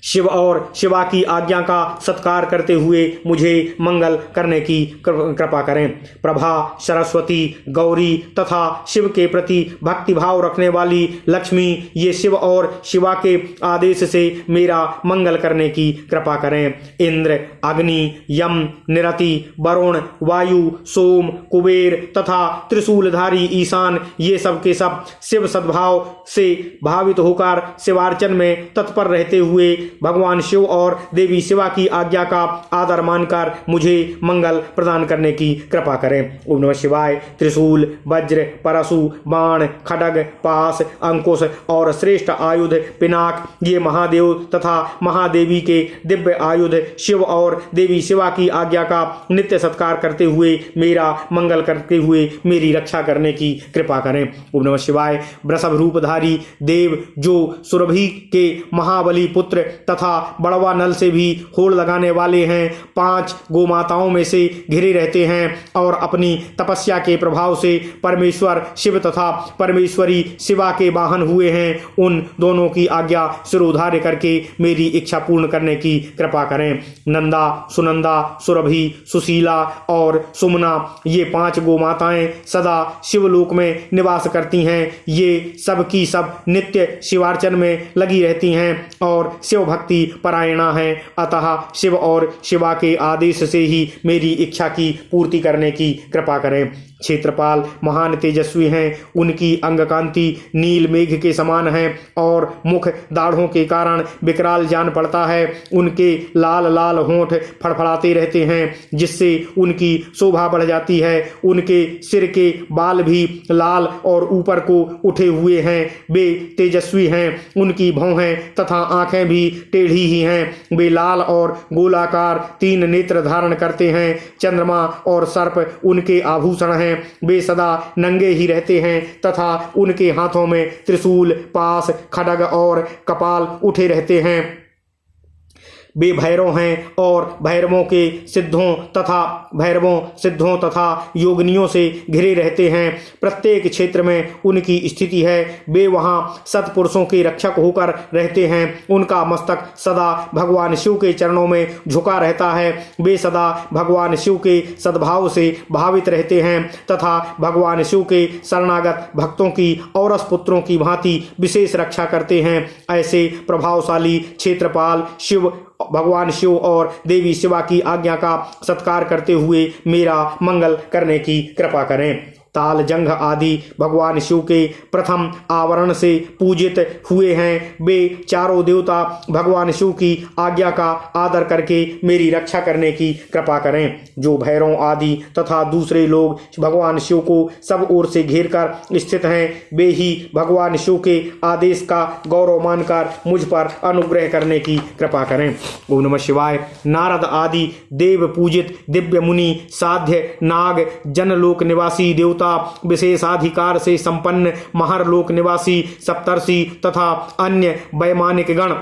शिव और शिवा की आज्ञा का सत्कार करते हुए मुझे मंगल करने की कृपा करें। प्रभा, सरस्वती, गौरी तथा शिव के प्रति भक्ति भाव रखने वाली लक्ष्मी ये शिव और शिवा के आदेश से मेरा मंगल करने की कृपा करें। इंद्र, अग्नि, यम, निरति, वरुण, वायु, सोम, कुबेर तथा त्रिशूलधारी ईशान ये सब के सब शिव सद्भाव से भावित होकर शिवार्चन में तत्पर रहते हुए भगवान शिव और देवी शिवा की आज्ञा का आदर मानकर मुझे मंगल प्रदान करने की कृपा करें। ओम नमः शिवाय। त्रिशूल, वज्र, परशु, बाण, खड्ग, पास, अंकुश और श्रेष्ठ आयुध पिनाक ये महादेव तथा महादेवी के दिव्य आयुध शिव और देवी शिवा की आज्ञा का नित्य सत्कार करते हुए मेरा मंगल करते हुए मेरी रक्षा करने की कृपा करें। ओम नमः शिवाय। वृषभ रूपधारी देव जो सुरभि के महाबली पुत्र तथा बड़वा नल से भी होड़ लगाने वाले हैं, 5 गोमाताओं में से घिरे रहते हैं और अपनी तपस्या के प्रभाव से परमेश्वर शिव तथा परमेश्वरी शिवा के वाहन हुए हैं, उन दोनों की आज्ञा सिरोधार्य करके मेरी इच्छा पूर्ण करने की कृपा करें। नंदा, सुनंदा, सुरभि, सुशीला और सुमना ये 5 गोमाताएं सदा शिवलोक में निवास करती हैं। ये सब की सब नित्य शिवार्चन में लगी रहती हैं और शिव भक्ति परायणा है, अतः शिव और शिवा के आदेश से ही मेरी इच्छा की पूर्ति करने की कृपा करें। क्षेत्रपाल महान तेजस्वी हैं, उनकी अंगकांति नील मेघ के समान है और मुख दाढ़ों के कारण विकराल जान पड़ता है। उनके लाल लाल होंठ फड़फड़ाते रहते हैं जिससे उनकी शोभा बढ़ जाती है। उनके सिर के बाल भी लाल और ऊपर को उठे हुए हैं। वे तेजस्वी हैं, उनकी भौहें तथा आंखें भी टेढ़ी ही हैं। वे लाल और गोलाकार 3 नेत्र धारण करते हैं। चंद्रमा और सर्प उनके आभूषण हैं। वे सदा नंगे ही रहते हैं तथा उनके हाथों में त्रिशूल, पास, खड्ग और कपाल उठे रहते हैं। वे भैरव हैं और भैरवों सिद्धों तथा योगिनियों से घिरे रहते हैं। प्रत्येक क्षेत्र में उनकी स्थिति है। वे वहाँ सत्पुरुषों के रक्षक होकर रहते हैं। उनका मस्तक सदा भगवान शिव के चरणों में झुका रहता है। वे सदा भगवान शिव के सद्भाव से भावित रहते हैं तथा भगवान शिव के शरणागत भक्तों की औरस पुत्रों की भांति विशेष रक्षा करते हैं। ऐसे प्रभावशाली क्षेत्रपाल शिव भगवान शिव और देवी शिवा की आज्ञा का सत्कार करते हुए मेरा मंगल करने की कृपा करें। ताल, जंघ आदि भगवान शिव के प्रथम आवरण से पूजित हुए हैं। वे चारों देवता भगवान शिव की आज्ञा का आदर करके मेरी रक्षा करने की कृपा करें। जो भैरव आदि तथा दूसरे लोग भगवान शिव को सब ओर से घेर कर स्थित हैं, वे ही भगवान शिव के आदेश का गौरव मानकर मुझ पर अनुग्रह करने की कृपा करें। ओम नमः शिवाय। नारद आदि देव पूजित दिव्य मुनि, साध्य, नाग, जनलोक निवासी देवता, विशेषाधिकार से संपन्न महरलोक निवासी सप्तर्षि तथा अन्य वैमानिक गण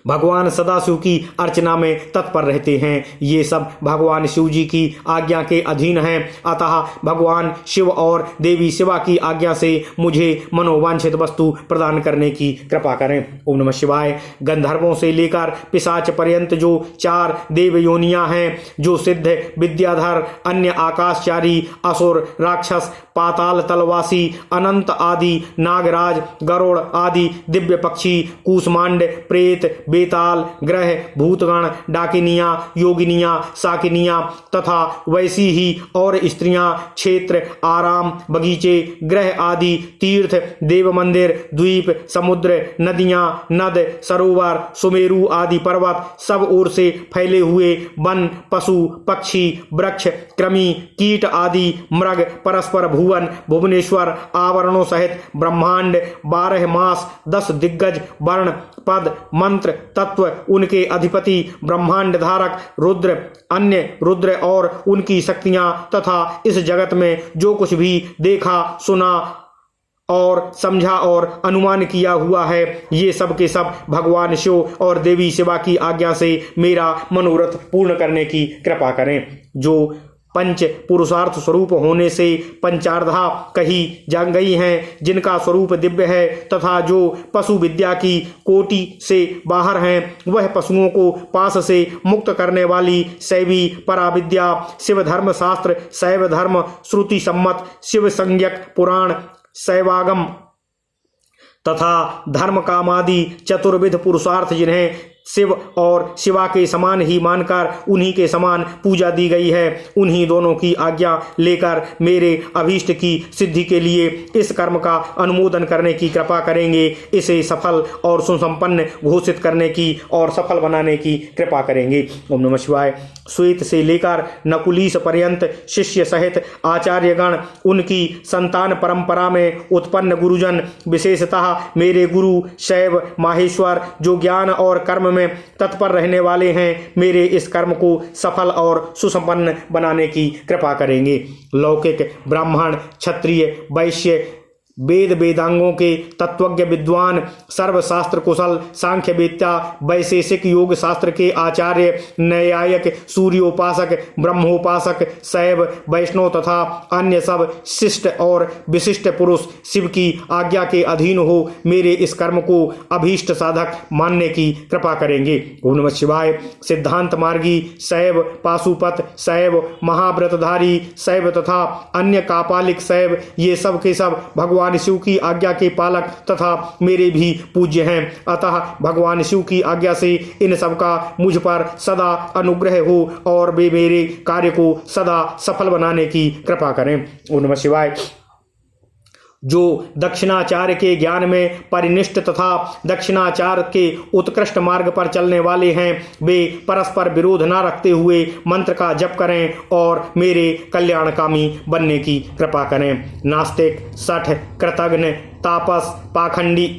भगवान सदाशिव की अर्चना में तत्पर रहते हैं। ये सब भगवान शिव जी की आज्ञा के अधीन हैं, अतः भगवान शिव और देवी शिवा की आज्ञा से मुझे मनोवांछित वस्तु प्रदान करने की कृपा करें। ओम नमः शिवाय। गंधर्वों से लेकर पिशाच पर्यंत जो 4 देव योनियां हैं, जो सिद्ध, विद्याधर, अन्य आकाशचारी, असुर, राक्षस, पाताल तलवासी, अनंत आदि, नागराज, गरुड़ आदि दिव्य पक्षी, कूष्मांड, प्रेत, बेताल ग्रह भूतगण डाकिनियां योगिनियां साकिनियां तथा वैसी ही और स्त्रियां क्षेत्र आराम बगीचे ग्रह आदि तीर्थ देव मंदिर द्वीप समुद्र नदियां नद सरोवर सुमेरु आदि पर्वत सब ओर से फैले हुए वन पशु पक्षी वृक्ष कृमि कीट आदि मृग परस्पर भुवन भुवनेश्वर आवरणों सहित ब्रह्मांड 12 मास 10 दिग्गज वर्ण पद मंत्र तत्व उनके अधिपति ब्रह्मांड धारक रुद्र अन्य रुद्र और उनकी शक्तियां तथा इस जगत में जो कुछ भी देखा सुना और समझा और अनुमान किया हुआ है ये सब के सब भगवान शिव और देवी शिवा की आज्ञा से मेरा मनोरथ पूर्ण करने की कृपा करें। जो पंच पुरुषार्थ स्वरूप होने से पंचार्धा कही जा गई हैं जिनका स्वरूप दिव्य है तथा जो पशु विद्या की कोटि से बाहर हैं वह पशुओं को पास से मुक्त करने वाली शैवी पराविद्या शिव धर्म शास्त्र शैव धर्म श्रुति सम्मत शिव संज्ञक पुराण शैवागम तथा धर्म कामादि चतुर्विध पुरुषार्थ जिन्हें शिव और शिवा के समान ही मानकर उन्हीं के समान पूजा दी गई है उन्हीं दोनों की आज्ञा लेकर मेरे अभीष्ट की सिद्धि के लिए इस कर्म का अनुमोदन करने की कृपा करेंगे। इसे सफल और सुसंपन्न घोषित करने की और सफल बनाने की कृपा करेंगे। ओम नमः शिवाय। श्वेत से लेकर नकुलीस पर्यंत शिष्य सहित आचार्यगण उनकी संतान परंपरा में उत्पन्न गुरुजन विशेषतः मेरे गुरु शैव माहेश्वर जो ज्ञान और कर्म में तत्पर रहने वाले हैं मेरे इस कर्म को सफल और सुसंपन्न बनाने की कृपा करेंगे। लौकिक ब्राह्मण क्षत्रिय वैश्य वेद वेदांगों के तत्वज्ञ विद्वान सर्वशास्त्र कुशल सांख्य वेत्ता वैशेषिक योग शास्त्र के आचार्य न्यायिक सूर्योपासक ब्रह्मोपासक शैव वैष्णव तथा अन्य सब शिष्ट और विशिष्ट पुरुष शिव की आज्ञा के अधीन हो मेरे इस कर्म को अभीष्ट साधक मानने की कृपा करेंगे। ओम नमः शिवाय। सिद्धांत मार्गी शैव पाशुपत शैव महाव्रतधारी शैव तथा अन्य कापालिक शैव ये सब के सब भगवान शिव की आज्ञा के पालक तथा मेरे भी पूज्य हैं अतः भगवान शिव की आज्ञा से इन सब का मुझ पर सदा अनुग्रह हो और वे मेरे कार्य को सदा सफल बनाने की कृपा करें। ओम नमः शिवाय। जो दक्षिणाचार्य के ज्ञान में परिनिष्ठ तथा दक्षिणाचार्य के उत्कृष्ट मार्ग पर चलने वाले हैं वे परस्पर विरोध न रखते हुए मंत्र का जप करें और मेरे कल्याणकामी बनने की कृपा करें। नास्तिक सठ कृतघ्न तापस पाखंडी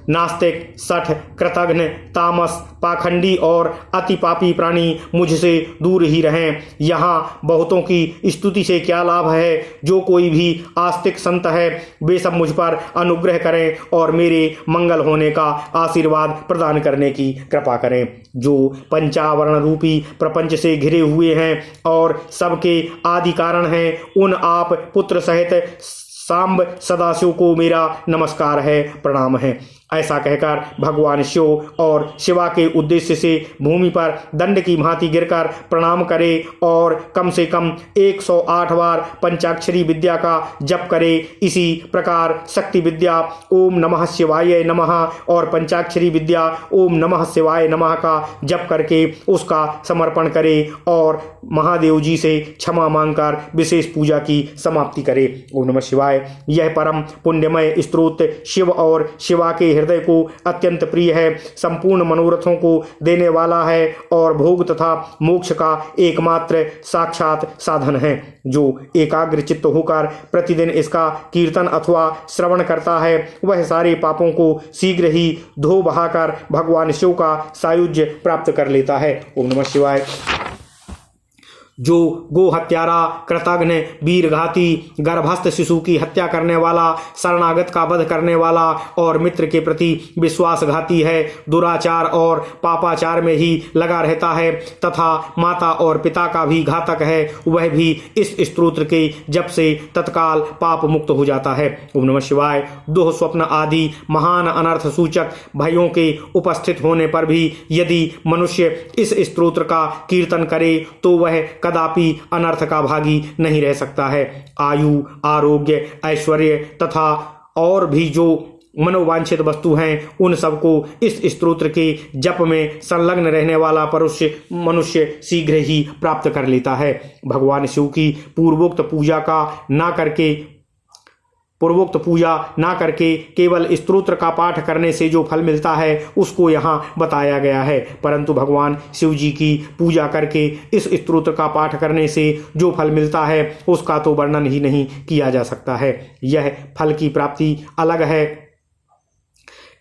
नास्तिक सठ कृतघ्न तामस पाखंडी और अति पापी प्राणी मुझसे दूर ही रहें। यहाँ बहुतों की स्तुति से क्या लाभ है। जो कोई भी आस्तिक संत है वे सब मुझ पर अनुग्रह करें और मेरे मंगल होने का आशीर्वाद प्रदान करने की कृपा करें। जो पंचावरण रूपी प्रपंच से घिरे हुए हैं और सबके आदि कारण हैं उन आप पुत्र सहित सांब सदाशिव को मेरा नमस्कार है प्रणाम है। ऐसा कहकर भगवान शिव और शिवा के उद्देश्य से भूमि पर दंड की भांति गिरकर प्रणाम करे और कम से कम 108 बार पंचाक्षरी विद्या का जप करे। इसी प्रकार शक्ति विद्या ओम नमः शिवाय नमः और पंचाक्षरी विद्या ओम नमः शिवाय नमः का जप करके उसका समर्पण करे और महादेव जी से क्षमा मांगकर विशेष पूजा की समाप्ति करे। ओम नमः शिवाय। यह परम पुण्यमय स्तोत्र शिव और शिवा के हृदय को अत्यंत प्रिय है, संपूर्ण मनोरथों को देने वाला है और भोग तथा मोक्ष का एकमात्र साक्षात साधन है। जो एकाग्र चित्त होकर प्रतिदिन इसका कीर्तन अथवा श्रवण करता है वह सारे पापों को शीघ्र ही धो बहाकर भगवान शिव का सायुज्य प्राप्त कर लेता है। ओम नमः शिवाय। जो गो हत्यारा कृतघ्न वीरघाती गर्भस्थ शिशु की हत्या करने वाला शरणागत का वध करने वाला और मित्र के प्रति विश्वासघाती है, दुराचार और पापाचार में ही लगा रहता है तथा माता और पिता का भी घातक है वह भी इस स्तोत्र के जप से तत्काल पाप मुक्त हो जाता है। ओम नमः शिवाय। दुह स्वप्न आदि महान अनर्थ सूचक भयों के उपस्थित होने पर भी यदि मनुष्य इस स्तोत्र का कीर्तन करे तो वह कदापि अनर्थ का भागी नहीं रह सकता है। आयु आरोग्य ऐश्वर्य तथा और भी जो मनोवांछित वस्तु हैं उन सबको इस स्तोत्र के जप में संलग्न रहने वाला मनुष्य शीघ्र ही प्राप्त कर लेता है। भगवान शिव की पूर्वोक्त पूजा ना करके केवल स्तोत्र का पाठ करने से जो फल मिलता है उसको यहाँ बताया गया है, परंतु भगवान शिव जी की पूजा करके इस स्तोत्र का पाठ करने से जो फल मिलता है उसका तो वर्णन ही नहीं किया जा सकता है। यह फल की प्राप्ति अलग है।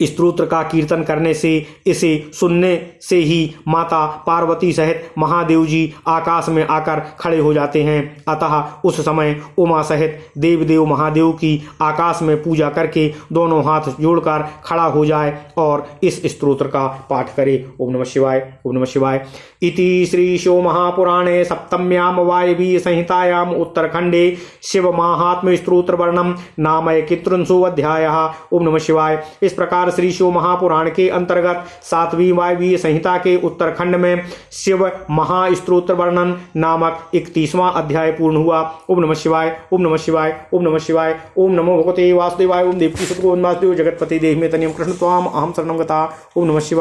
स्तोत्र का कीर्तन करने से, इसे सुनने से ही माता पार्वती सहित महादेव जी आकाश में आकर खड़े हो जाते हैं। अतः उस समय उमा सहित देवदेव महादेव की आकाश में पूजा करके दोनों हाथ जोड़कर खड़ा हो जाए और इस स्तोत्र का पाठ करे। ओम नमः शिवाय। ओम नमः शिवाय। इति श्री शिव महापुराणे सप्तम्याम वायवीय संहितायाम उत्तरखंडे शिव महात्म्य स्तोत्र वर्णनम नाम 31 अध्यायः। ओम नमः शिवाय। इस प्रकार श्री शिव महापुराण के अंतर्गत 7वीं वायवीय संहिता के उत्तरखंड में शिव महास्तोत्र वर्णन नामक 31वां अध्याय पूर्ण हुआ। ओम नमः शिवाय। ओम नमः शिवाय। ओम नमः शिवाय। ओम नमो भगवते वासुदेवाय। ओम देवकी सुत गोविंद वासुदेव जगतपति देहि में तनियम कृष्ण त्वाम अहम शरणं गता। ओम नमः शिवाय।